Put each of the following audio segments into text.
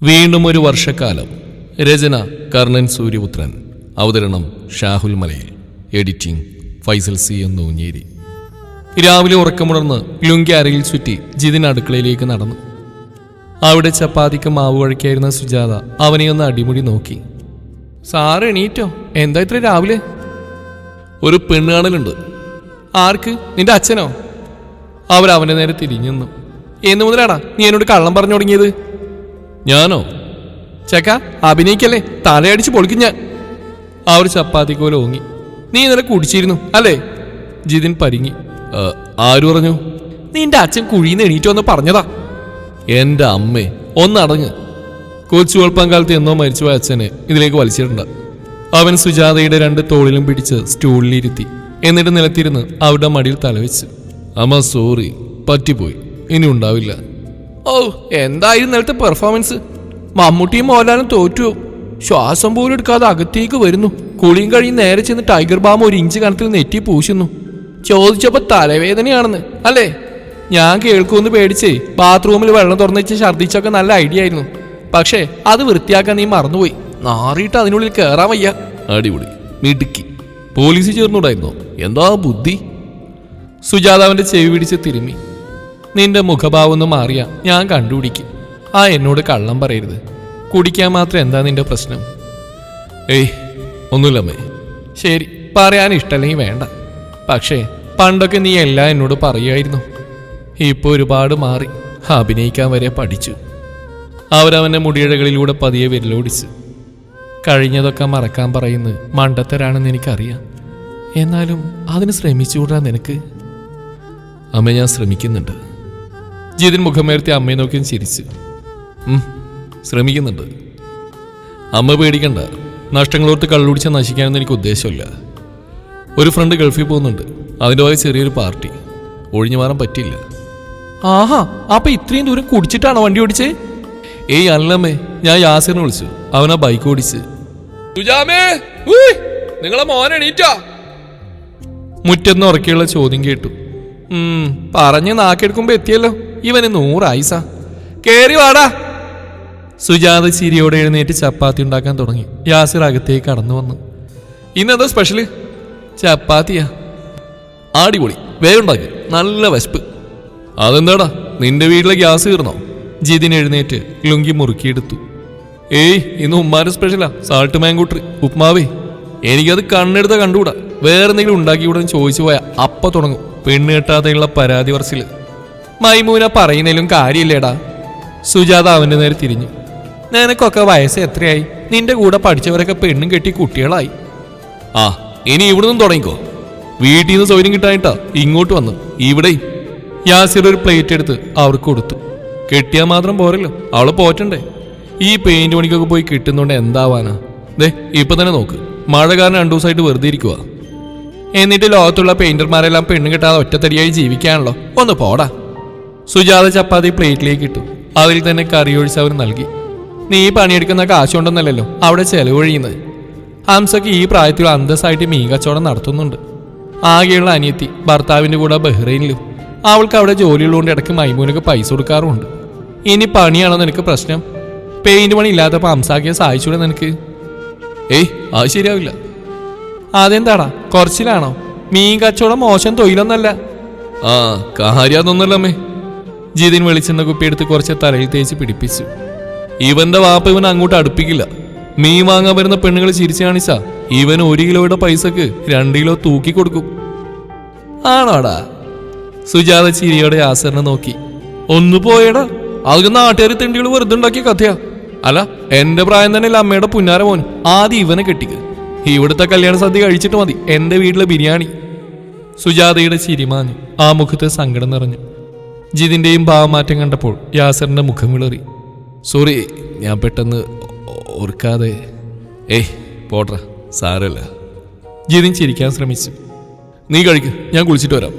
വീണ്ടും ഒരു വർഷക്കാലം. രചന കർണൻ സൂര്യപുത്രൻ. അവതരണം ഷാഹുൽ മലയിൽ. Editing Faisal C Ennunjeri. രാവിലെ ഉറക്കമുണർന്ന് ലുങ്കി അരയിൽ ചുറ്റി ജിതിൻ അടുക്കളയിലേക്ക് നടന്നു. അവിടെ ചപ്പാത്തിക്ക് മാവ് വഴക്കായിരുന്ന സുജാത അവനെ ഒന്ന് അടിമുടി നോക്കി. സാറ് എണീറ്റോ? എന്താ ഇത്ര രാവിലെ? ഒരു പെണ്ണുകാണലുണ്ട്. ആർക്ക്? നിന്റെ അച്ഛനോ? അവരവന്റെ നേരെ തിരിഞ്ഞു നിന്നു. എന്ന് മുതലാടാ നീ എന്നോട് കള്ളം പറഞ്ഞു തുടങ്ങിയത്? ഞാനോ? ചേക്ക അഭിനയിക്കല്ലേ, തലയടിച്ച് പൊളിക്കും ഞാൻ. അവർ ചപ്പാത്തിക്കോലെ ഓങ്ങി. നീ ഇന്നലെ കുടിച്ചിരുന്നു അല്ലേ? ജിതിൻ പരിങ്ങി. ആര് പറഞ്ഞു? നിന്റെ അച്ഛൻ കുഴിന്ന് എണീറ്റോന്ന് പറഞ്ഞതാ. എന്റെ അമ്മേ ഒന്നടങ്ങ്. കൊച്ചു വെളുപ്പംകാലത്ത് എന്നോ മരിച്ചുപോയ അച്ഛനെ ഇതിലേക്ക് വലിച്ചിട്ടുണ്ട്. അവൻ സുജാതയുടെ രണ്ട് തോളിലും പിടിച്ച് സ്റ്റൂളിലിരുത്തി. എന്നിട്ട് നിലത്തിരുന്ന് അവരുടെ മടിയിൽ തലവെച്ച്. അമ്മ സോറി, പറ്റിപ്പോയി, ഇനി ഉണ്ടാവില്ല. ഓ, എന്തായിരുന്നു നേരത്തെ പെർഫോമൻസ്? മമ്മൂട്ടിയും മോഹൻലാലും തോറ്റു. ശ്വാസം പോലും എടുക്കാതെ അകത്തേക്ക് വരുന്നു. കുളിയും കഴിഞ്ഞ് നേരെ ചെന്ന് ടൈഗർ ബാം ഒരു ഇഞ്ച് കണത്തിൽ നെറ്റി പൂശുന്നു. ചോദിച്ചപ്പോ തലവേദനയാണെന്ന് അല്ലേ? ഞാൻ കേൾക്കുമെന്ന് പേടിച്ചേ ബാത്റൂമിൽ വെള്ളം തുറന്നു വെച്ച് ഛർദ്ദിച്ചൊക്കെ നല്ല ഐഡിയ ആയിരുന്നു. പക്ഷേ അത് വൃത്തിയാക്കാൻ നീ മറന്നുപോയി. നാറിയിട്ട് അതിനുള്ളിൽ കയറാൻ വയ്യ. അടിപൊളി, മിടുക്കി. പോലീസ് ചേർന്നുണ്ടായിരുന്നോ? എന്താ ബുദ്ധി? സുജാതാവിന്റെ ചെവി പിടിച്ച് തിരുമ്മി. നിന്റെ മുഖഭാവം ഒന്ന് മാറിയാ ഞാൻ കണ്ടുപിടിക്കും. എന്നോട് കള്ളം പറയരുത്. കുടിക്കാൻ മാത്രം എന്താ നിന്റെ പ്രശ്നം? ഏയ് ഒന്നുമില്ലമ്മേ. ശരി, പറയാൻ ഇഷ്ടമല്ലെങ്കിൽ വേണ്ട. പക്ഷേ പണ്ടൊക്കെ നീ എല്ലാം എന്നോട് പറയുമായിരുന്നു. ഇപ്പോൾ ഒരുപാട് മാറി, അഭിനയിക്കാൻ വരെ പഠിച്ചു. അവരവൻ്റെ മുടിയിഴകളിലൂടെ പതിയെ വിരലോടിച്ചു. കഴിഞ്ഞതൊക്കെ മറക്കാൻ പറയുന്നത് മണ്ടത്തരാണെന്ന് എനിക്കറിയാം. എന്നാലും അതിന് ശ്രമിച്ചുകൂടാ നിനക്ക്? അമ്മ, ഞാൻ ശ്രമിക്കുന്നുണ്ട്. ജിതിൻ മുഖമേർത്തി അമ്മയെ നോക്കിയും ചിരിച്ചു. ശ്രമിക്കുന്നുണ്ട്. അമ്മ പേടിക്കണ്ട. നഷ്ടങ്ങളോർത്ത് കള്ളുടിച്ചാൽ നശിക്കാനൊന്നും എനിക്ക് ഉദ്ദേശമില്ല. ഒരു ഫ്രണ്ട് ഗൾഫിൽ പോകുന്നുണ്ട്. അതിൻ്റെ പോയ ചെറിയൊരു പാർട്ടി. ഒഴിഞ്ഞു മാറാൻ പറ്റില്ല. ആഹാ, അപ്പൊ ഇത്രയും ദൂരം കുടിച്ചിട്ടാണോ വണ്ടി ഓടിച്ചേ? ഏയ് അല്ലമ്മേ, ഞാൻ യാസിറിനെ വിളിച്ചു. അവനാ ബൈക്ക് ഓടിച്ച്. നിങ്ങളെ മോൻ എണീറ്റാ? മുറ്റെന്ന് ഉറക്കിയുള്ള ചോദ്യം കേട്ടു. പറഞ്ഞ് നാക്കെടുക്കുമ്പോ എത്തിയല്ലോ. ഇവന് 100 ആയിസ. കേറി വാടാ. സുജാത ചിരിയോടെ എഴുന്നേറ്റ് ചപ്പാത്തി ഉണ്ടാക്കാൻ തുടങ്ങി. യാസിർ അകത്തേക്ക് കടന്നു വന്നു. ഇന്നെന്താ സ്പെഷ്യല്? ചപ്പാത്തിയാ. അടിപൊളി, വേഗം ഉണ്ടാക്കി. നല്ല വിശപ്പ്. അതെന്താടാ, നിന്റെ വീട്ടിലെ ഗ്യാസ് തീർന്നോ? ജിതിൻ എഴുന്നേറ്റ് ലുങ്കി മുറുക്കിയെടുത്തു. ഏയ്, ഇന്ന് ഉമ്മാരുടെ സ്പെഷ്യലാ. സാൾട്ട് മാങ്കൂട്ടർ ഉപ്മാവേ. എനിക്കത് കണ്ണെടുത്ത കണ്ടുകൂടാ. വേറെന്തെങ്കിലും ഉണ്ടാക്കിക്കൂടെന്ന് ചോദിച്ചു പോയാ അപ്പ തുടങ്ങും പെണ്ണ് കെട്ടാതെയുള്ള പരാതി പറച്ചില്. മൈമൂന പറയുന്നതിലും കാര്യമില്ലേടാ. സുജാത അവന്റെ നേരെ തിരിഞ്ഞു. നിനക്കൊക്കെ വയസ്സ് എത്രയായി? നിന്റെ കൂടെ പഠിച്ചവരൊക്കെ പെണ്ണും കെട്ടി കുട്ടികളായി. ഇനി ഇവിടുന്ന് തുടങ്ങിക്കോ. വീട്ടിൽ നിന്ന് സൗകര്യം കിട്ടാനിട്ടാ ഇങ്ങോട്ട് വന്നു. ഇവിടെ യാസിർ ഒരു പ്ലേറ്റ് എടുത്ത് അവർക്ക് കൊടുത്തു. കെട്ടിയാൽ മാത്രം പോരല്ലോ, അവളെ പോറ്റണ്ടേ? ഈ പെയിന്റ് പണിക്കൊക്കെ പോയി കിട്ടുന്നോണ്ട് എന്താവാനാ? ദേ ഇപ്പൊ തന്നെ നോക്ക്, മഴ കാരണം 2 ദിവസമായിട്ട് വെറുതെ ഇരിക്കുക. എന്നിട്ട് ലോകത്തുള്ള പെയിന്റർമാരെല്ലാം പെണ്ണ് കിട്ടാതെ ഒറ്റത്തടിയായി ജീവിക്കാണല്ലോ. ഒന്ന് പോടാ. സുജാത ചപ്പാത്തി പ്ലേറ്റിലേക്ക് ഇട്ടു. അതിൽ തന്നെ കറി ഒഴിച്ച് അവർ നൽകി. നീ പണിയെടുക്കുന്ന കാശുകൊണ്ടൊന്നല്ലല്ലോ അവിടെ ചെലവഴിയുന്നത്. ഹംസക്ക് ഈ പ്രായത്തിൽ അന്തസ്സായിട്ട് മീൻ കച്ചവടം നടത്തുന്നുണ്ട്. ആകെയുള്ള അനിയത്തി ഭർത്താവിൻ്റെ കൂടെ ബഹ്റൈനിലും. അവൾക്ക് അവിടെ ജോലിയുള്ളതുകൊണ്ട് ഇടയ്ക്ക് മൈമൂനൊക്കെ പൈസ കൊടുക്കാറുമുണ്ട്. ഇനി പണിയാണോ നിനക്ക് പ്രശ്നം? പെയിന്റ് പണി ഇല്ലാത്തപ്പോൾ ഹംസാക്കിയെ സഹായിച്ചൂടെ നിനക്ക്? ഏയ്, അത് ശരിയാവില്ല. അതെന്താടാ, കുറച്ചിലാണോ? മീൻ കച്ചവടം മോശം തൊഴിലൊന്നല്ല. കാര്യമൊന്നുമല്ലമ്മേ. ജിതിൻ വെളിച്ചെണ്ണ കുപ്പിയെടുത്ത് കുറച്ച് തലയിൽ തേച്ച് പിടിപ്പിച്ചു. ഇവന്റെ വാപ്പ ഇവൻ അങ്ങോട്ട് അടുപ്പിക്കില്ല. മീൻ വാങ്ങാൻ വരുന്ന പെണ്ണുങ്ങൾ ചിരിച്ചു കാണിച്ചാ ഇവൻ 1 കിലോയുടെ പൈസക്ക് 2 കിലോ തൂക്കി കൊടുക്കും. ആണോടാ? സുജാത ചിരിയോടെ യാസറിനെ നോക്കി. ഒന്ന് പോയടാ, അതൊക്കെ നാട്ടുകാർ തെണ്ടികൾ വെറുതെ ഉണ്ടാക്കിയ കഥയാ. അല്ല, എന്റെ പ്രായം തന്നെയല്ല അമ്മയുടെ പുന്നാര മോൻ. ആദ്യം ഇവനെ കെട്ടിക്ക്. ഇവിടുത്തെ കല്യാണ സദ്യ കഴിച്ചിട്ട് മതി എന്റെ വീട്ടിലെ ബിരിയാണി. സുജാതയുടെ ചിരിമാഞ്ഞു. ആ മുഖത്ത് സങ്കടം നിറഞ്ഞു. ജിതിന്റെയും ഭാവമാറ്റം കണ്ടപ്പോൾ യാസറിന്റെ മുഖം വിളറി. സോറി, ഞാൻ പെട്ടെന്ന് ഓർക്കാതെ. പോട്ര, സാരല്ല. ജിതിൻ ചിരിക്കാൻ ശ്രമിച്ചു. നീ കഴിക്ക്, ഞാൻ കുളിച്ചിട്ട് വരാം.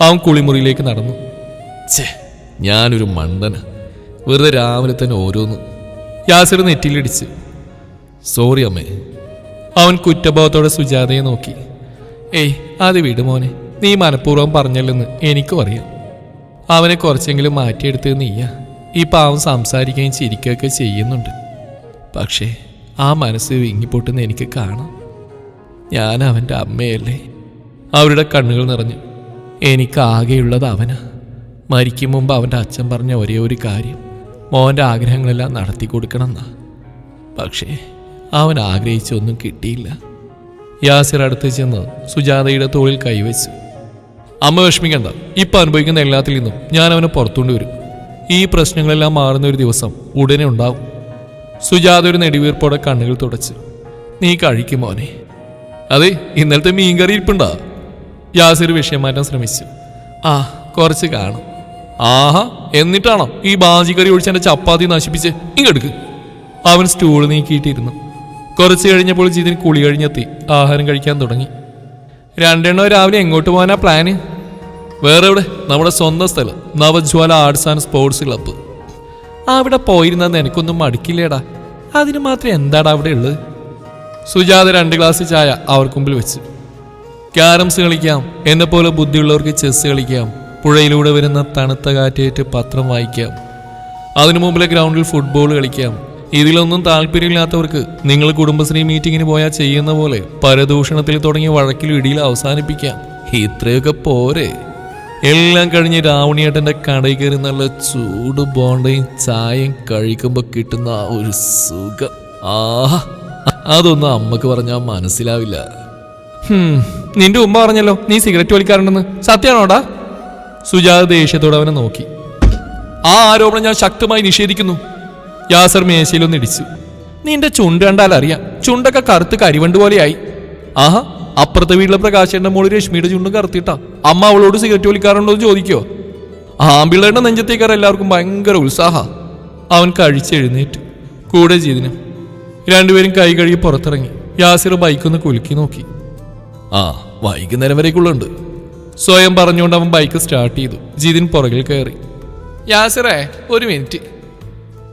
അവൻ കുളിമുറിയിലേക്ക് നടന്നു. ഞാനൊരു മണ്ടന, വെറുതെ രാവിലെ തന്നെ ഓരോന്ന്. യാസിർ നെറ്റിയിലിടിച്ച്. സോറി അമ്മേ. അവൻ കുറ്റബോധത്തോടെ സുജാതയെ നോക്കി. അത് വിട് മോനെ, നീ മനഃപൂർവ്വം പറഞ്ഞല്ലെന്ന് എനിക്കും അറിയാം. അവനെ കുറച്ചെങ്കിലും മാറ്റിയെടുത്തത് നീയാ. ഈ പാവം സംസാരിക്കുകയും ചിരിക്കുകയൊക്കെ ചെയ്യുന്നുണ്ട്. പക്ഷേ ആ മനസ്സ് വിങ്ങിപ്പൊട്ടുന്ന എനിക്ക് കാണാം. ഞാൻ അവൻ്റെ അമ്മയല്ലേ? അവരുടെ കണ്ണുകൾ നിറഞ്ഞു. എനിക്കാകെയുള്ളത് അവനാ. മരിക്കും മുമ്പ് അവൻ്റെ അച്ഛൻ പറഞ്ഞ ഒരേ ഒരു കാര്യം മോൻ്റെ ആഗ്രഹങ്ങളെല്ലാം നടത്തി കൊടുക്കണമെന്നാ. പക്ഷേ അവൻ ആഗ്രഹിച്ചൊന്നും കിട്ടിയില്ല. യാസിർ അടുത്ത് ചെന്ന് സുജാതയുടെ തോളിൽ കൈവച്ചു. അമ്മ വിഷമിക്കണ്ട, ഇപ്പം അനുഭവിക്കുന്ന എല്ലാത്തിൽ നിന്നും ഞാൻ അവനെ പുറത്തുകൊണ്ട് വരും. ഈ പ്രശ്നങ്ങളെല്ലാം മാറുന്ന ഒരു ദിവസം ഉടനെ ഉണ്ടാവും. സുജാത ഒരു നെടുവീർപ്പോടെ കണ്ണുകൾ തുടച്ചു. നീ കഴിക്കും മോനെ. അതെ, ഇന്നലത്തെ മീൻകറി ഇരിപ്പുണ്ടാ? യാസിർ വിഷയം മാറ്റാൻ ശ്രമിച്ചു. ആ, കുറച്ച് കാണും. ആഹാ, എന്നിട്ടാണോ ഈ ബാജിക്കറി ഒഴിച്ച് എൻ്റെ ചപ്പാത്തി നശിപ്പിച്ച് ഇങ്ങെടുക്ക്? അവൻ സ്റ്റൂൾ നീക്കിയിട്ടിരുന്നു. കുറച്ച് കഴിഞ്ഞപ്പോൾ ജിതിന് കുളി കഴിഞ്ഞെത്തി ആഹാരം കഴിക്കാൻ തുടങ്ങി. രണ്ടെണ്ണോ രാവിലെ എങ്ങോട്ട് പോകാനാ പ്ലാന്? വേറെ എവിടെ? നമ്മുടെ സ്വന്തം സ്ഥലം, നവജ്വാല ആർട്സ് ആൻഡ് സ്പോർട്സ് ക്ലബ്ബ്. അവിടെ പോയിരുന്നാൽ നിനക്കൊന്നും മടുക്കില്ലേടാ? അതിന് മാത്രം എന്താടാ അവിടെ ഉള്ളത്? സുജാത 2 ഗ്ലാസ് ചായ അവർക്ക് മുമ്പിൽ വെച്ചു. ക്യാരംസ് കളിക്കാം, എന്നെപ്പോലെ ബുദ്ധിയുള്ളവർക്ക് ചെസ് കളിക്കാം, പുഴയിലൂടെ വരുന്ന തണുത്ത കാറ്റേറ്റ് പത്രം വായിക്കാം, അതിനു മുമ്പിലെ ഗ്രൗണ്ടിൽ ഫുട്ബോൾ കളിക്കാം. ഇതിലൊന്നും താല്പര്യമില്ലാത്തവർക്ക് നിങ്ങൾ കുടുംബശ്രീ മീറ്റിങ്ങിന് പോയാൽ ചെയ്യുന്ന പോലെ പരദൂഷണത്തിൽ തുടങ്ങിയ വഴക്കിൽ ഇടിയിൽ അവസാനിപ്പിക്കാം. ഇത്രയൊക്കെ പോരെ? എല്ലാം കഴിഞ്ഞ് രാവണിയേട്ടൻ്റെ കടയിൽ കയറി നല്ല ചൂട് ബോണ്ടയും ചായയും കഴിക്കുമ്പോൾ കിട്ടുന്ന ആ ഒരു സുഖം, ആഹാ, അതൊന്നും അമ്മക്ക് പറഞ്ഞാൽ മനസ്സിലാവില്ല. നിന്റെ ഉമ്മ പറഞ്ഞല്ലോ നീ സിഗരറ്റ് വലിക്കാറുണ്ടെന്ന്, സത്യമാണോടാ? സുജാത ദേഷ്യത്തോടെ അവനെ നോക്കി. ആ ആരോപണം ഞാൻ ശക്തമായി നിഷേധിക്കുന്നു. യാസർ മേശയിലൊന്ന് ഇടിച്ചു. നിന്റെ ചുണ്ട് കണ്ടാൽ അറിയാം, ചുണ്ടൊക്കെ കറുത്ത് കരിവണ്ട് പോലെയായി. ആഹാ, അപ്പുറത്തെ വീട്ടിലെ പ്രകാശന്റെ മോള് രശ്മിയുടെ ചുണ്ടും കറുത്തിട്ടാ. അമ്മ അവളോട് സിഗരറ്റ് വലിക്കാറുണ്ടോ എന്ന് ചോദിക്കോ? ആമ്പിള്ളേരുടെ നെഞ്ചത്തേക്കാർ എല്ലാവർക്കും ഭയങ്കര ഉത്സാഹ. അവൻ കഴിച്ചെഴുന്നേറ്റു. കൂടെ ജിതിനും. രണ്ടുപേരും കൈ കഴുകി പുറത്തിറങ്ങി. യാസിർ ബൈക്കൊന്ന് കുലുക്കി നോക്കി. ആ, വൈകുന്നേരം വരേക്കുള്ളുണ്ട് സ്വയം പറഞ്ഞുകൊണ്ട് അവൻ ബൈക്ക് സ്റ്റാർട്ട് ചെയ്തു. ജിതിൻ പുറകിൽ കയറി. യാസിറേ, ഒരു മിനിറ്റ്.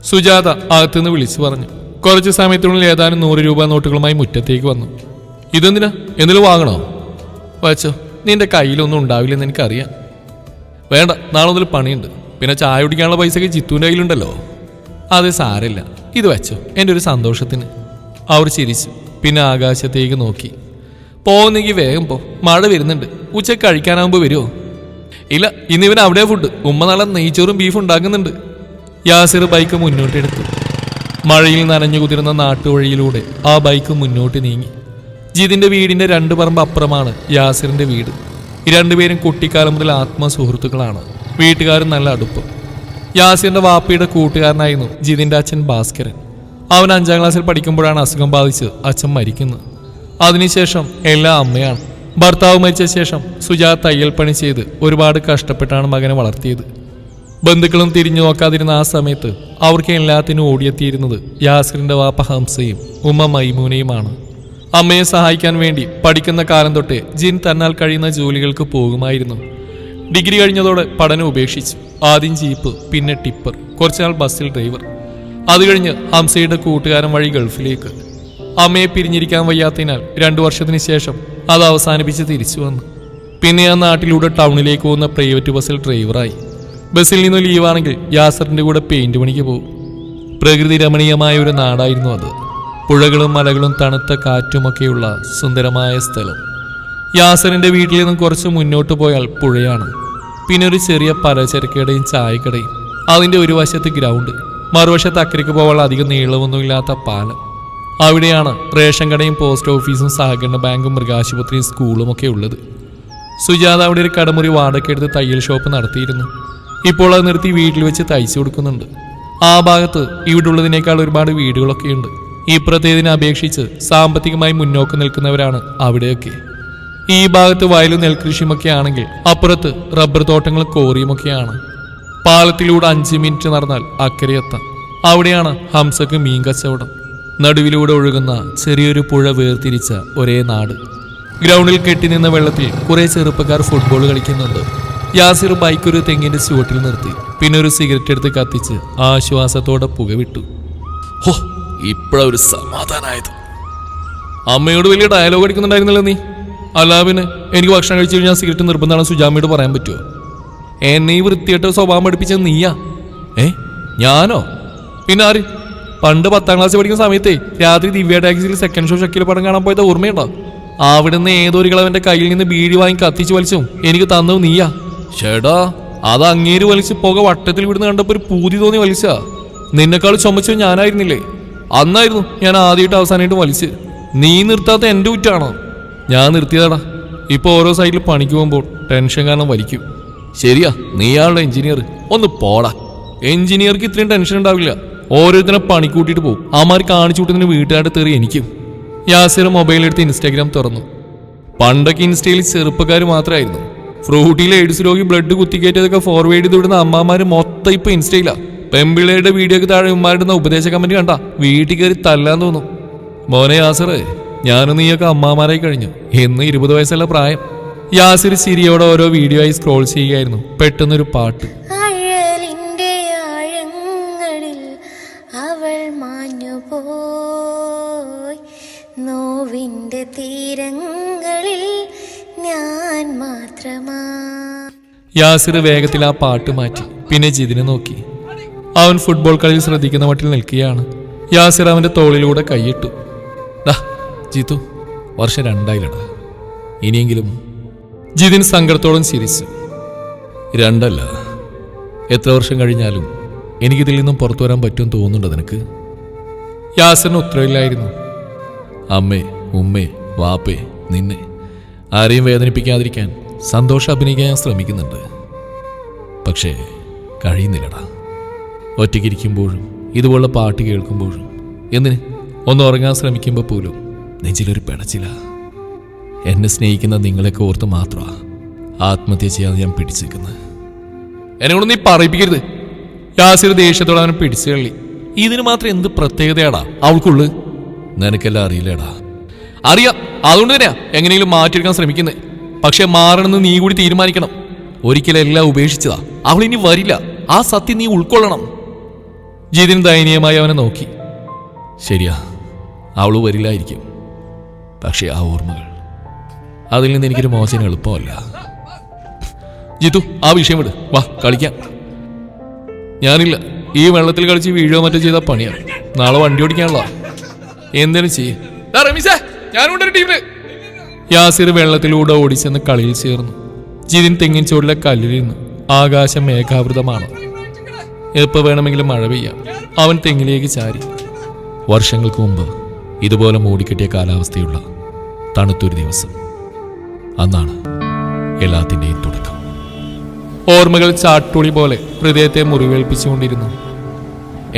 സുജാത അകത്തുനിന്ന് വിളിച്ചു പറഞ്ഞു. കുറച്ച് സമയത്തിനുള്ളിൽ ഏതാനും 100 രൂപ നോട്ടുകളുമായി മുറ്റത്തേക്ക് വന്നു. ഇതെന്തിനാ? എന്തെങ്കിലും വാങ്ങണോ? വച്ചോ, നിന്റെ കയ്യിലൊന്നും ഉണ്ടാവില്ലെന്ന് എനിക്കറിയാം. വേണ്ട, നാളെ മുതൽ പണിയുണ്ട്. പിന്നെ ചായ കുടിക്കാനുള്ള പൈസക്ക് ചിത്തൂൻ്റെ കയ്യിലുണ്ടല്ലോ. അത് സാരമില്ല, ഇത് വെച്ചോ, എൻ്റെ ഒരു സന്തോഷത്തിന്. അവർ ചിരിച്ചു. പിന്നെ ആകാശത്തേക്ക് നോക്കി. പോകുന്നെങ്കിൽ വേഗം പോ, മഴ വരുന്നുണ്ട്. ഉച്ചയ്ക്ക് കഴിക്കാനാകുമ്പോൾ വരുമോ? ഇല്ല, ഇന്നിവൻ അവിടെ ഫുഡ്. ഉമ്മ നാളെ നെയ്ച്ചോറും ബീഫും ഉണ്ടാക്കുന്നുണ്ട്. യാസിർ ബൈക്ക് മുന്നോട്ടെടുത്തു. മഴയിൽ നനഞ്ഞു കുതിർന്ന നാട്ടുവഴിയിലൂടെ ആ ബൈക്ക് മുന്നോട്ട് നീങ്ങി. ജിതിന്റെ വീടിന്റെ 2 പറമ്പ് അപ്പുറമാണ് യാസിറിന്റെ വീട്. ഈ രണ്ടുപേരും കുട്ടിക്കാലം മുതൽ ആത്മസുഹൃത്തുക്കളാണ്. വീട്ടുകാരും നല്ല അടുപ്പം. യാസിറിന്റെ വാപ്പയുടെ കൂട്ടുകാരനായിരുന്നു ജിതിന്റെ അച്ഛൻ ഭാസ്കരൻ. അവൻ 5ാം ക്ലാസ്സിൽ പഠിക്കുമ്പോഴാണ് അസുഖം ബാധിച്ച് അച്ഛൻ മരിക്കുന്നത്. അതിനുശേഷം എല്ലാം അമ്മയാണ്. ഭർത്താവ് മരിച്ച ശേഷം സുജാത തയ്യൽ പണി ചെയ്ത് ഒരുപാട് കഷ്ടപ്പെട്ടാണ് മകനെ വളർത്തിയത്. ബന്ധുക്കളും തിരിഞ്ഞു നോക്കാതിരുന്ന ആ സമയത്ത് അവർക്ക് എല്ലാത്തിനും ഓടിയെത്തിയിരുന്നത് യാസിറിന്റെ വാപ്പ ഹംസയും ഉമ്മ മൈമൂനയുമാണ്. അമ്മയെ സഹായിക്കാൻ വേണ്ടി പഠിക്കുന്ന കാലം തൊട്ടേ ജിൻ തന്നാൽ കഴിയുന്ന ജോലികൾക്ക് പോകുമായിരുന്നു. ഡിഗ്രി കഴിഞ്ഞതോടെ പഠനം ഉപേക്ഷിച്ചു. ആദ്യം ജീപ്പ്, പിന്നെ ടിപ്പർ, കുറച്ചുനാൾ ബസ്സിൽ ഡ്രൈവർ. അത് കഴിഞ്ഞ് ഹംസയുടെ കൂട്ടുകാരൻ വഴി ഗൾഫിലേക്ക്. അമ്മയെ പിരിഞ്ഞിരിക്കാൻ വയ്യാത്തതിനാൽ 2 വർഷത്തിന് ശേഷം അത് അവസാനിപ്പിച്ച് തിരിച്ചു വന്നു. പിന്നെ ആ നാട്ടിലൂടെ ടൗണിലേക്ക് പോകുന്ന പ്രൈവറ്റ് ബസ്സിൽ ഡ്രൈവറായി. ബസ്സിൽ നിന്ന് ലീവാണെങ്കിൽ യാസറിന്റെ കൂടെ പെയിന്റ് പണിക്ക് പോകും. പ്രകൃതി രമണീയമായ ഒരു നാടായിരുന്നു അത്. പുഴകളും മലകളും തണുത്ത കാറ്റുമൊക്കെയുള്ള സുന്ദരമായ സ്ഥലം. യാസറിന്റെ വീട്ടിൽ നിന്നും കുറച്ച് മുന്നോട്ട് പോയാൽ പുഴയാണ്. പിന്നെ ഒരു ചെറിയ പലചരക്കടയും ചായക്കടയും. അതിന്റെ ഒരു വശത്ത് ഗ്രൗണ്ട്, മറുവശത്ത് അക്കരയ്ക്ക് പോകാൻ അധികം നീളമൊന്നുമില്ലാത്ത പാലം. അവിടെയാണ് റേഷൻ കടയും പോസ്റ്റ് ഓഫീസും സഹകരണ ബാങ്കും മൃഗാശുപത്രിയും സ്കൂളും ഒക്കെ ഉള്ളത്. സുജാത അവിടെ ഒരു കടമുറി വാടകയ്ക്കെടുത്ത് തയ്യൽ ഷോപ്പ് നടത്തിയിരുന്നു. ഇപ്പോൾ അത് നിർത്തി വീട്ടിൽ വെച്ച് തയ്ച്ചു കൊടുക്കുന്നുണ്ട്. ആ ഭാഗത്ത് ഇവിടെ ഉള്ളതിനേക്കാൾ ഒരുപാട് വീടുകളൊക്കെയുണ്ട്. ഇപ്പുറത്തേതിനെ അപേക്ഷിച്ച് സാമ്പത്തികമായി മുന്നോക്കം നിൽക്കുന്നവരാണ് അവിടെയൊക്കെ. ഈ ഭാഗത്ത് വയലും നെൽകൃഷിയുമൊക്കെ ആണെങ്കിൽ അപ്പുറത്ത് റബ്ബർ തോട്ടങ്ങളും കോറിയുമൊക്കെയാണ്. പാലത്തിലൂടെ 5 മിനിറ്റ് നടന്നാൽ അക്കരെ എത്താം. അവിടെയാണ് ഹംസക്ക് മീൻ കച്ചവടം. നടുവിലൂടെ ഒഴുകുന്ന ചെറിയൊരു പുഴ വേർതിരിച്ച ഒരേ നാട്. ഗ്രൗണ്ടിൽ കെട്ടിനിന്ന വെള്ളത്തിൽ കുറെ ചെറുപ്പക്കാർ ഫുട്ബോൾ കളിക്കുന്നുണ്ട്. യാസിർ ബൈക്ക് ഒരു തെങ്ങിന്റെ ചുവട്ടിൽ നിർത്തി. പിന്നെ ഒരു സിഗരറ്റ് എടുത്ത് കത്തിച്ച് ആശ്വാസത്തോടെ പുകവിട്ടു. ഹോ, ഇപ്പോഴൊരു സമാധാനായത്. അമ്മയോട് വലിയ ഡയലോഗ് അടിക്കുന്നുണ്ടായിരുന്നല്ലോ നീ. അല്ല പിന്നെ എനിക്ക് ഭക്ഷണം കഴിച്ചു കഴിഞ്ഞാൽ സിഗരറ്റ് നിർബന്ധമാണ് സുജാമയോട് പറയാൻ പറ്റുമോ? എന്നെ ഈ വൃത്തിയായിട്ട് സ്വഭാവം പഠിപ്പിച്ചത് നീയാ? ഞാനോ? പിന്നെ ആര്? പണ്ട് 10ാം ക്ലാസ് പഠിക്കുന്ന സമയത്തേ രാത്രി ദിവ്യ ടാക്സിയിൽ സെക്കൻഡ് ഷോ ഷക്കീൽ പടം കാണാൻ പോയത് ഓർമ്മയുണ്ടോ? അവിടുന്ന് ഏതൊരു കിളവന്റെ കയ്യിൽ നിന്ന് ബീഡി വാങ്ങി കത്തിച്ച് വലിച്ചും എനിക്ക് തന്നവും നീയാ. ചേടാ, അത് അങ്ങേര് വലിച്ച് പുക വട്ടത്തിൽ വിടുന്ന കണ്ടപ്പോ ഒരു പൂതി തോന്നി വലിച്ചാ. നിന്നെക്കാൾ ചുമച്ചത് ഞാനായിരുന്നില്ലേ? അന്നായിരുന്നു ഞാൻ ആദ്യമായിട്ട് അവസാനമായിട്ട് വലിച്ച്. നീ നിർത്താത്ത എന്റെ കുറ്റാണോ? ഞാൻ നിർത്തിയതാടാ. ഇപ്പൊ ഓരോ സൈഡിൽ പണിക്ക് പോകുമ്പോൾ ടെൻഷൻ കാരണം വലിക്കും. ശരിയാ, നീയാളുടെ എഞ്ചിനീയർ. ഒന്ന് പോടാ. എഞ്ചിനീയർക്ക് ഇത്രയും ടെൻഷൻ ഉണ്ടാവില്ല. ഓരോരുത്തരെ പണി കൂട്ടിയിട്ട് പോകും. അമാർ കാണിച്ചു കൂട്ടുന്നതിന് വീട്ടുകാരുടെ തെറി എനിക്കും. യാസിർ മൊബൈലെടുത്ത് ഇൻസ്റ്റാഗ്രാം തുറന്നു. പണ്ടൊക്കെ ഇൻസ്റ്റയിൽ ചെറുപ്പക്കാർ മാത്രമായിരുന്നു. ഫ്രൂട്ടിയിലെ എയ്ഡ്സ് രോഗി ബ്ലഡ് കുത്തിക്കയറ്റിയതൊക്കെ ഫോർവേഡ് ചെയ്ത് വിടുന്ന അമ്മമാര് മൊത്തം ഇപ്പൊ ഇൻസ്റ്റയിലാ. പെമ്പിള്ളയുടെ വീഡിയോക്ക് താഴെ ഉമ്മാരുടെ ഉപദേശ കമന്റ് കണ്ട വീട്ടിൽ കയറി തല്ലാൻ തോന്നും. മോനെ യാസിറ്, ഞാനും നീയൊക്കെ അമ്മാമാരായി കഴിഞ്ഞു. എന്ന് 20 വയസ്സുള്ള പ്രായം. യാസിർ ചിരിയോടെ ഓരോ വീഡിയോ ആയി സ്ക്രോൾ ചെയ്യുകയായിരുന്നു. പെട്ടെന്നൊരു പാട്ട്. അവൾ മാഞ്ഞുപോയി നോവിന്റെ തീരങ്ങളിൽ ഞാൻ മാത്രമാ. യാസിർ വേഗത്തിൽ ആ പാട്ട് മാറ്റി. പിന്നെ ജിതിനെ നോക്കി. അവൻ ഫുട്ബോൾ കളിയിൽ ശ്രദ്ധിക്കുന്ന മട്ടിൽ നിൽക്കുകയാണ്. യാസിർ അവന്റെ തോളിലൂടെ കൈയിട്ടു. ജിതു, വർഷം 2 ഇനിയെങ്കിലും. ജിതിൻ സങ്കടത്തോളം ചിരിച്ചു. 2 അല്ല, എത്ര വർഷം കഴിഞ്ഞാലും എനിക്കിതിൽ നിന്നും പുറത്തു വരാൻ പറ്റുമെന്ന് തോന്നുന്നുണ്ടോ നിനക്ക്? യാസിറിന് ഉത്തരവില്ലായിരുന്നു. അമ്മേ, ഉമ്മേ, വാപ്പേ, നിന്നെ ആരെയും വേദനിപ്പിക്കാതിരിക്കാൻ സന്തോഷം അഭിനയിക്കാൻ ഞാൻ ശ്രമിക്കുന്നുണ്ട്. പക്ഷേ കഴിയുന്നില്ലടാ. ഒറ്റയ്ക്കിരിക്കുമ്പോഴും ഇതുപോലുള്ള പാട്ട് കേൾക്കുമ്പോഴും എന്തിന് ഒന്ന് ഉറങ്ങാൻ ശ്രമിക്കുമ്പോൾ പോലും നെഞ്ചിലൊരു പിടച്ചില്ല. എന്നെ സ്നേഹിക്കുന്ന നിങ്ങളെയൊക്കെ ഓർത്ത് മാത്രമാണ് ആത്മഹത്യ ചെയ്യാതെ ഞാൻ പിടിച്ചേക്കുന്നത്. എന്നെ കൊണ്ട് നീ പറയിപ്പിക്കരുത്. യാസിർ ദേഷ്യത്തോടെ അവനെ പിടിച്ചു തള്ളി. ഇതിന് മാത്രം എന്ത് പ്രത്യേകതയാടാ അവൾക്കുള്ളു? നിനക്കെല്ലാം അറിയില്ലേടാ. അറിയാം, അതുകൊണ്ട് തന്നെയാ എങ്ങനെയെങ്കിലും മാറ്റിയെടുക്കാൻ ശ്രമിക്കുന്നത്. പക്ഷെ മാറണമെന്ന് നീ കൂടി തീരുമാനിക്കണം. ഒരിക്കലും എല്ലാം ഉപേക്ഷിച്ചതാ. അവൾ ഇനി വരില്ല. ആ സത്യം നീ ഉൾക്കൊള്ളണം. ജിതിൻ ദയനീയമായി അവനെ നോക്കി. ശരിയാ, അവള് വരില്ലായിരിക്കും. പക്ഷെ ആ ഓർമ്മകൾ, അതിൽ നിന്ന് എനിക്കൊരു മോചനം എളുപ്പമല്ല. ജിതു, ആ വിഷയം വിട്, വാ കളിക്കാം. ഞാനില്ല. ഈ വെള്ളത്തിൽ കളിച്ച് വീഴോ മറ്റോ ചെയ്ത പണിയാണ്. നാളെ വണ്ടി ഓടിക്കാനുള്ള എന്തേലും ചെയ്യേ. യാസിർ വെള്ളത്തിലൂടെ ഓടിച്ചെന്ന് കളിയിൽ ചേർന്നു. ജിതിൻ തെങ്ങിൻ ചോടിലെ കല്ലിലിരുന്നു. ആകാശം മേഘാവൃതമാണ്. എപ്പോൾ വേണമെങ്കിലും മഴ പെയ്യാം. അവൻ തെങ്ങിലേക്ക് ചാരി. വർഷങ്ങൾക്ക് മുമ്പ് ഇതുപോലെ മൂടിക്കെട്ടിയ കാലാവസ്ഥയുള്ള തണുത്തൊരു ദിവസം. അന്നാണ് എല്ലാത്തിൻ്റെയും തുടക്കം. ഓർമ്മകൾ ചാട്ടുളി പോലെ ഹൃദയത്തെ മുറിവേൽപ്പിച്ചുകൊണ്ടിരുന്നു.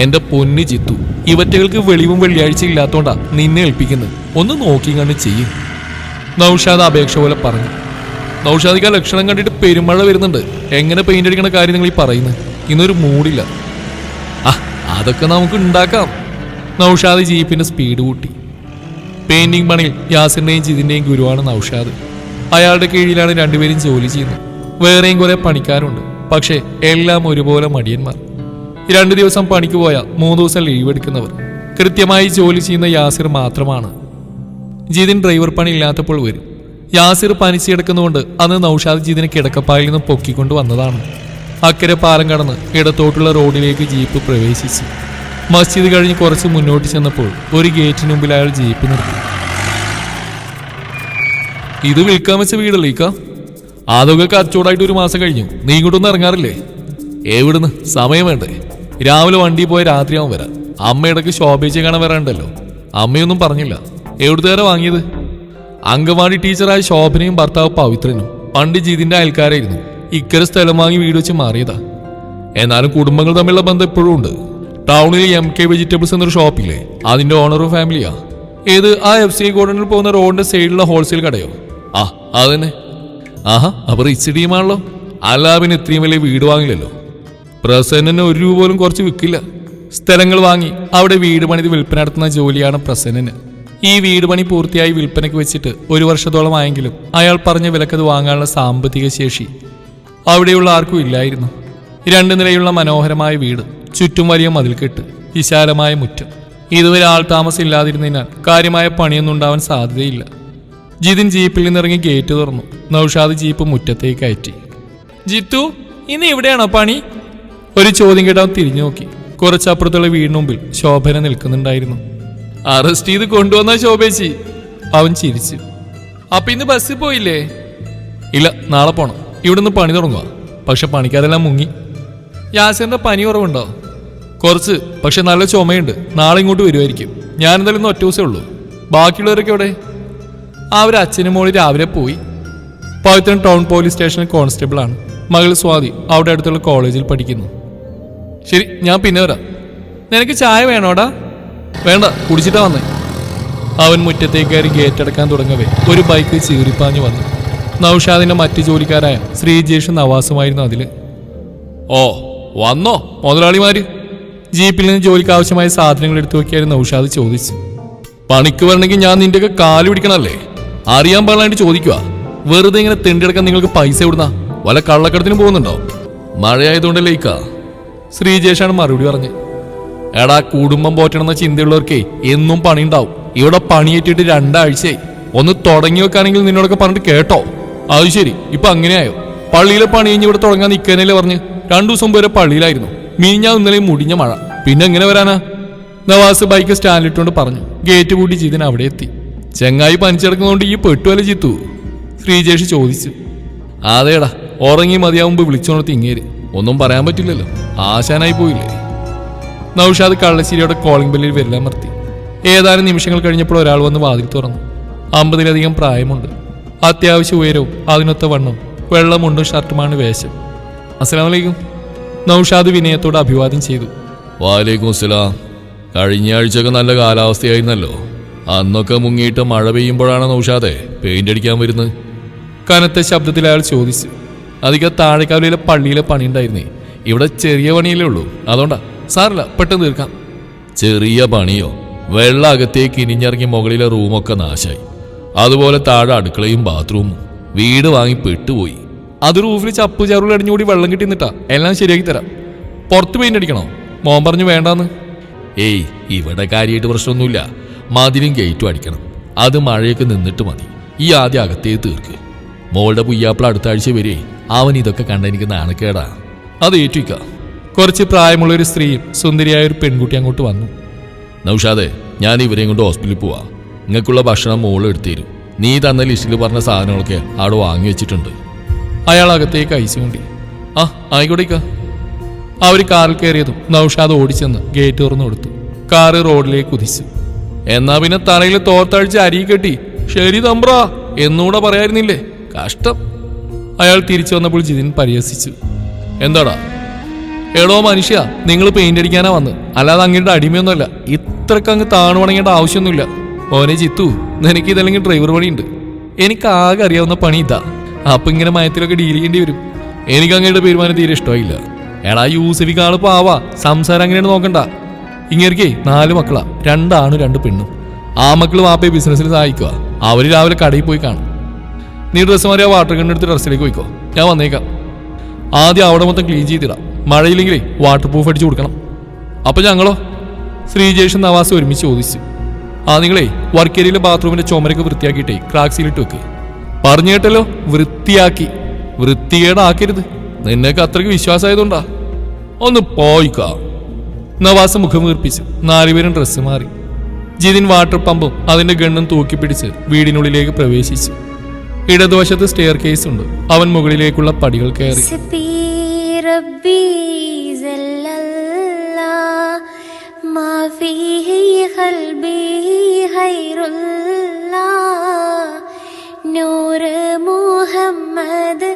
എന്റെ പൊന്നു ജിത്തു, ഇവറ്റകൾക്ക് വെളിവും വെള്ളിയാഴ്ച ഇല്ലാത്തോണ്ടാ നിന്നെ ഏൽപ്പിക്കുന്നത്. ഒന്ന് നോക്കി കണ്ട് ചെയ്യും. നൗഷാദ് അപേക്ഷ പോലെ പറഞ്ഞു. നൗഷാദിക്ക് ആ ലക്ഷണം കണ്ടിട്ട് പെരുമഴ വരുന്നുണ്ട്. എങ്ങനെ പെയിന്റ് അടിക്കണ കാര്യം നിങ്ങൾ ഈ പറയുന്നത്? ഇന്നൊരു മൂടില്ല. അതൊക്കെ നമുക്ക് ഉണ്ടാക്കാം. നൗഷാദ് ജീപ്പിന്റെ സ്പീഡ് കൂട്ടി. പെയിന്റിംഗ് പണിയിൽ യാസിന്റെയും ജിതിന്റെയും ഗുരുവാണ് നൗഷാദ്. അയാളുടെ കീഴിലാണ് രണ്ടുപേരും ജോലി ചെയ്യുന്നത്. വേറെയും കുറെ പണിക്കാരുണ്ട്. പക്ഷേ എല്ലാം ഒരുപോലെ മടിയന്മാർ. 2 ദിവസം പണിക്ക് പോയാൽ 3 ദിവസം ലീവ് എടുക്കുന്നവർ. കൃത്യമായി ജോലി ചെയ്യുന്ന യാസിർ മാത്രമാണ്. ജിതിൻ ഡ്രൈവർ പണി ഇല്ലാത്തപ്പോൾ വരും. യാസിർ പനിച്ചെടുക്കുന്നതുകൊണ്ട് അന്ന് നൗഷാദ് ജിതിനെ കിടക്കപ്പായിൽ നിന്നും പൊക്കിക്കൊണ്ട് വന്നതാണ്. അക്കരെ പാലം കടന്ന് ഇടത്തോട്ടുള്ള റോഡിലേക്ക് ജീപ്പ് പ്രവേശിച്ചു. മസ്ജിദ് കഴിഞ്ഞ് കുറച്ച് മുന്നോട്ട് ചെന്നപ്പോൾ ഒരു ഗേറ്റിന് മുമ്പിൽ അയാൾ ജീപ്പ് നിർത്തി. ഇത് വിൽക്കാൻ വെച്ച വീടല്ലേ ഇക്ക? അതൊക്കെ കച്ചവടമായിട്ട് 1 മാസം കഴിഞ്ഞു. നീ ഇങ്ങോട്ടൊന്നും ഇറങ്ങാറില്ലേ? എവിടുന്ന്? സമയം വേണ്ടേ? രാവിലെ വണ്ടി പോയ രാത്രിയാവും വരാൻ. അമ്മ ഇടയ്ക്ക് ശോഭിച്ച് കാണാൻ വരാണ്ടല്ലോ. അമ്മയൊന്നും പറഞ്ഞില്ല. എവിടുത്തുകാരെ വാങ്ങിയത്? അങ്കവാടി ടീച്ചറായ ശോഭനയും ഭർത്താവ് പവിത്രനും പണ്ട് ജിതിന്റെ അയൽക്കാരായിരുന്നു. ഇക്കരെ സ്ഥലം വാങ്ങി വീട് വെച്ച് മാറിയതാ. എന്നാലും കുടുംബങ്ങൾ തമ്മിലുള്ള ബന്ധം എപ്പോഴും ഉണ്ട്. ടൗണിൽ MK വെജിറ്റബിൾസ് എന്നൊരു ഷോപ്പില്ലേ, അതിന്റെ ഓണറും ഫാമിലിയാ. ഏത് ആ FC ഗോഡനിൽ പോകുന്ന റോഡിന്റെ സൈഡിലുള്ള ഹോൾസെയിൽ കടയോ? അതന്നെ. അപ്പൊ റിച്ച് ടീമാണല്ലോ. അല്ല പിന്നെ ഇത്രയും വലിയ വീട് വാങ്ങില്ലല്ലോ. പ്രസന്നന് 1 രൂപ പോലും കുറച്ച് വിൽക്കില്ല. സ്ഥലങ്ങൾ വാങ്ങി അവിടെ വീട് പണിത് വിൽപ്പന നടത്തുന്ന ജോലിയാണ് പ്രസന്നന്. ഈ വീട് പണി പൂർത്തിയായി വിൽപ്പനയ്ക്ക് വെച്ചിട്ട് 1 വർഷത്തോളം ആയെങ്കിലും അയാൾ പറഞ്ഞ വിലക്കത് വാങ്ങാനുള്ള സാമ്പത്തിക ശേഷി അവിടെയുള്ള ആർക്കും ഇല്ലായിരുന്നു. 2 നിലയുള്ള മനോഹരമായ വീട്, ചുറ്റും വലിയ മതിൽക്കെട്ട്, വിശാലമായ മുറ്റം. ഇതുവരെ ആൾ താമസം ഇല്ലാതിരുന്നതിനാൽ കാര്യമായ പണിയൊന്നും ഉണ്ടാവാൻ സാധ്യതയില്ല. ജിതിൻ ജീപ്പിൽ നിന്നിറങ്ങി ഗേറ്റ് തുറന്നു. നൗഷാദ് ജീപ്പ് മുറ്റത്തേക്ക് കയറ്റി. ജിത്തു, ഇന്ന് എവിടെയാണോ പണി? ഒരു ചോദ്യം കേട്ടവൻ തിരിഞ്ഞു നോക്കി. കുറച്ചപ്പുറത്തുള്ള വീടിന് മുമ്പിൽ ശോഭന നിൽക്കുന്നുണ്ടായിരുന്നു. അറസ്റ്റ് ചെയ്ത് കൊണ്ടുവന്ന ശോഭേച്ചി. അവൻ ചിരിച്ചു. അപ്പൊ ഇന്ന് ബസ്സിൽ പോയില്ലേ? ഇല്ല, നാളെ പോണം. ഇവിടുന്ന് പണി തുടങ്ങുക. പക്ഷെ പണിക്കാരെല്ലാം മുങ്ങി. യാസിന്റെ പനി കുറവുണ്ടോ? കുറച്ച്, പക്ഷെ നല്ല ചുമയുണ്ട്. നാളെ ഇങ്ങോട്ട് വരുമായിരിക്കും. ഞാൻ എന്തായാലും ഇന്ന് ഒറ്റ ദിവസമേ ഉള്ളൂ. ബാക്കിയുള്ളവരൊക്കെ എവിടെ? അവർ അച്ഛനും മോളി രാവിലെ പോയി. പവിത്രൻ ടൗൺ പോലീസ് സ്റ്റേഷനിൽ കോൺസ്റ്റബിൾ ആണ്. മകൾ സ്വാതി അവിടെ അടുത്തുള്ള കോളേജിൽ പഠിക്കുന്നു. ശരി, ഞാൻ പിന്നെ വരാം. നിനക്ക് ചായ വേണോടാ? വേണ്ട, കുടിച്ചിട്ടാ വന്നേ. അവൻ മുറ്റത്തേക്ക് കയറി ഗേറ്റ് അടക്കാൻ തുടങ്ങവേ ഒരു ബൈക്ക് ചീറിപ്പാഞ്ഞു വന്നു. നൗഷാദിന്റെ മറ്റു ജോലിക്കാരായ ശ്രീജേഷും നവാസുമായിരുന്നു അതില്. ഓ വന്നോ മുതലാളിമാര്? ജീപ്പിൽ നിന്ന് ജോലിക്ക് ആവശ്യമായ സാധനങ്ങൾ എടുത്തു നോക്കിയായിരുന്നു നൗഷാദ് ചോദിച്ചു. പണിക്ക് വരണമെങ്കിൽ ഞാൻ നിന്റെയൊക്കെ കാല് പിടിക്കണല്ലേ? അറിയാൻ പാടില്ലാണ്ട് ചോദിക്കുക. വെറുതെ ഇങ്ങനെ തെണ്ടിയെടുക്കാൻ നിങ്ങൾക്ക് പൈസ എവിടുന്നാ? വല്ല കള്ളക്കടത്തിനും പോകുന്നുണ്ടോ? മഴയായതുകൊണ്ടല്ലേ ഇക്ക? ശ്രീജേഷാണ് മറുപടി പറഞ്ഞത്. എടാ, കുടുംബം പോറ്റണമെന്ന ചിന്തയുള്ളവർക്കേ എന്നും പണിയുണ്ടാവും. ഇവിടെ പണിയേറ്റിട്ട് 2 ആഴ്ചയായി. ഒന്ന് തുടങ്ങി വെക്കാണെങ്കിൽ നിന്നോടൊക്കെ പറഞ്ഞിട്ട് കേട്ടോ? അത് ശരി, ഇപ്പൊ അങ്ങനെയായോ? പള്ളിയിലെ പണി കഴിഞ്ഞ് ഇവിടെ തുടങ്ങാൻ നിൽക്കാനല്ലേ പറഞ്ഞ്? 2 ദിവസം വരെ പള്ളിയിലായിരുന്നു. മിനിഞ്ഞാ ഇന്നലെ മുടിഞ്ഞ മഴ, പിന്നെ എങ്ങനെ വരാനാ? നവാസ് ബൈക്ക് സ്റ്റാൻഡിലിട്ടുകൊണ്ട് പറഞ്ഞു. ഗേറ്റ് പൂട്ടി ജിതിൻ അവിടെ എത്തി. ചെങ്ങായി പനിച്ചെടുക്കുന്നതുകൊണ്ട് ഈ പെട്ടുവല്ല ജിത്തു? ശ്രീജേഷ് ചോദിച്ചു. അതേടാ, ഉറങ്ങി മതിയാവുമ്പോ വിളിച്ചോണത്ത് ഇങ്ങേര്. ഒന്നും പറയാൻ പറ്റില്ലല്ലോ, ആശാനായി പോയില്ലേ? നൗഷാദ് കള്ളശ്ശേരിയുടെ കോളിംഗ് ബെല്ലിൽ വെല്ലമർത്തി. ഏതാനും നിമിഷങ്ങൾ കഴിഞ്ഞപ്പോൾ ഒരാൾ വന്ന് വാതിൽ തുറന്നു. 50-ലധികം പ്രായമുണ്ട്. അത്യാവശ്യം ഉയരവും അതിനൊത്ത വണ്ണവും, വെള്ളമുണ്ടും ഷർട്ടുമാണ് വേഷം. അസ്സലാമു അലൈക്കും. നൗഷാദ് വിനയത്തോട് അഭിവാദ്യം ചെയ്തു. വാലേക്കും അസ്സലാം. കഴിഞ്ഞ ആഴ്ചയൊക്കെ നല്ല കാലാവസ്ഥയായിരുന്നല്ലോ. അന്നൊക്കെ മുങ്ങിയിട്ട് മഴ പെയ്യുമ്പോഴാണ് നൗഷാദെ പെയിന്റ് അടിക്കാൻ വരുന്നത്? കനത്ത ശബ്ദത്തിൽ അയാൾ ചോദിച്ചു. അധികം താഴെക്കാവിലെ പള്ളിയിലെ പണിയുണ്ടായിരുന്നേ. ഇവിടെ ചെറിയ പണിയല്ലേ ഉള്ളൂ, അതുകൊണ്ടാ. സാറില്ല, പെട്ടെന്ന് തീർക്കാം. ചെറിയ പണിയോ? വെള്ളം അകത്തേക്ക് ഇനിഞ്ഞിറങ്ങി മുകളിലെ റൂമൊക്കെ നാശായി. അതുപോലെ താഴെ അടുക്കളയും ബാത്റൂമും. വീട് വാങ്ങി പെട്ടുപോയി. അത് റൂഫിൽ ചപ്പ് ചാറുകൾ അടിഞ്ഞുകൂടി വെള്ളം കിട്ടി നിന്നിട്ടാ. എല്ലാം ശരിയാക്കി തരാം. പുറത്ത് പെയിന്റ് അടിക്കണോ? മോൻ പറഞ്ഞു വേണ്ടാന്ന്. ഏയ്, ഇവിടെ കാര്യമായിട്ട് പ്രശ്നമൊന്നുമില്ല. മതിലും ഗേറ്റും അടിക്കണം. അത് മഴയൊക്കെ നിന്നിട്ട് മതി. ഈ ആദ്യം അകത്തേക്ക് തീർക്ക്. മോളുടെ പുയ്യാപ്പിള അടുത്ത ആഴ്ച വരെ. അവൻ ഇതൊക്കെ കണ്ട എനിക്ക് നാണക്കേടാ. അത് ഏറ്റുക. കുറച്ച് പ്രായമുള്ള ഒരു സ്ത്രീയും സുന്ദരിയായ ഒരു പെൺകുട്ടി അങ്ങോട്ട് വന്നു. നൗഷാദെ, ഞാൻ ഇവരെയും കൊണ്ട് ഹോസ്പിറ്റലിൽ പോവാ. നിങ്ങൾക്കുള്ള ഭക്ഷണം മോള് എടുത്തു തരും. നീ തന്ന ലിസ്റ്റിൽ പറഞ്ഞ സാധനങ്ങളൊക്കെ അവിടെ വാങ്ങി വെച്ചിട്ടുണ്ട്. അയാൾ അകത്തേക്ക് അയച്ചുകൊണ്ടി. ആ ആയിക്കോട്ടേക്ക. അവർ കാറിൽ കയറിയതും നൗഷാദ് ഓടിച്ചെന്ന് ഗേറ്റ് തുറന്നു കൊടുത്തു. കാറ് റോഡിലേക്ക് കുതിച്ചു. എന്നാ പിന്നെ തലയിൽ തോർത്തഴിച്ച് അരി കെട്ടി ശരി തമ്പ്ര എന്നൂടെ പറയായിരുന്നില്ലേ? കഷ്ടം. അയാൾ തിരിച്ചു വന്നപ്പോൾ ജിതിൻ പരിഹസിച്ചു. എന്താടാ? എടോ മനുഷ്യ, നിങ്ങൾ പെയിന്റ് അടിക്കാനാ വന്ന്, അല്ലാതെ അങ്ങയുടെ അടിമയൊന്നുമല്ല. ഇത്രക്ക് അങ്ങ് താണുവണങ്ങേണ്ട ആവശ്യമൊന്നുമില്ല. ഓനെ ജിത്തു, നിനക്ക് ഇതല്ലെങ്കിൽ ഡ്രൈവർ പണിയുണ്ട്. എനിക്ക് ആകെ അറിയാവുന്ന പണി ഇതാ. അപ്പൊ ഇങ്ങനെ മയത്തിലൊക്കെ ഡീൽ ചെയ്യേണ്ടി വരും. എനിക്ക് അങ്ങയുടെ പെരുമാനം തീരെ ഇഷ്ടമായില്ല. എടാ യൂസഫിക്ക് ആള് പാവാ, സംസാരം അങ്ങനെയാണ് നോക്കണ്ട. ഇങ്ങേർക്കേ 4 മക്കളാ, 2 ആണും 2 പെണ്ണും. ആ മക്കൾ വാപ്പയെ ബിസിനസ്സിൽ സഹായിക്കുക. അവര് രാവിലെ കടയിൽ പോയി കാണും. നീ ഡ്രസ്സ് മാറിയ വാട്ടർ കണ്ണെടുത്ത് ഡ്രസ്സിലേക്ക് പോയിക്കോ, ഞാൻ വന്നേക്കാം. ആദ്യം അവിടെ മൊത്തം ക്ലീൻ ചെയ്തിടാം. മഴയില്ലെങ്കിലേ വാട്ടർ പ്രൂഫ് അടിച്ചു കൊടുക്കണം. അപ്പൊ ഞങ്ങളോ? ശ്രീജേഷും നവാസ് ഒരുമിച്ച് ചോദിച്ചു. ആ നിങ്ങളെ വർക്ക് ഏരിയയിലെ ബാത്റൂമിന്റെ ചുമരൊക്കെ വൃത്തിയാക്കിയിട്ടേ ക്രാക്സിലിട്ട് വെക്ക്. പറഞ്ഞു കേട്ടല്ലോ, വൃത്തിയാക്കി. വൃത്തികേടാക്കരുത്. നിന്നൊക്കെ അത്രയ്ക്ക് വിശ്വാസമായതുകൊണ്ടാ. ഒന്ന് പോയിക്കാ. നവാസ് മുഖം വീർപ്പിച്ചു. 4 പേരും ഡ്രസ്സ് മാറി. ജിതിൻ വാട്ടർ പമ്പും അതിന്റെ ഗണ്ണും തൂക്കിപ്പിടിച്ച് വീടിനുള്ളിലേക്ക് പ്രവേശിച്ചു. ഇടതുവശത്ത് സ്റ്റെയർ കേസ് ഉണ്ട്. അവൻ മുകളിലേക്കുള്ള പടികൾ കയറി. മുഹമ്മദ്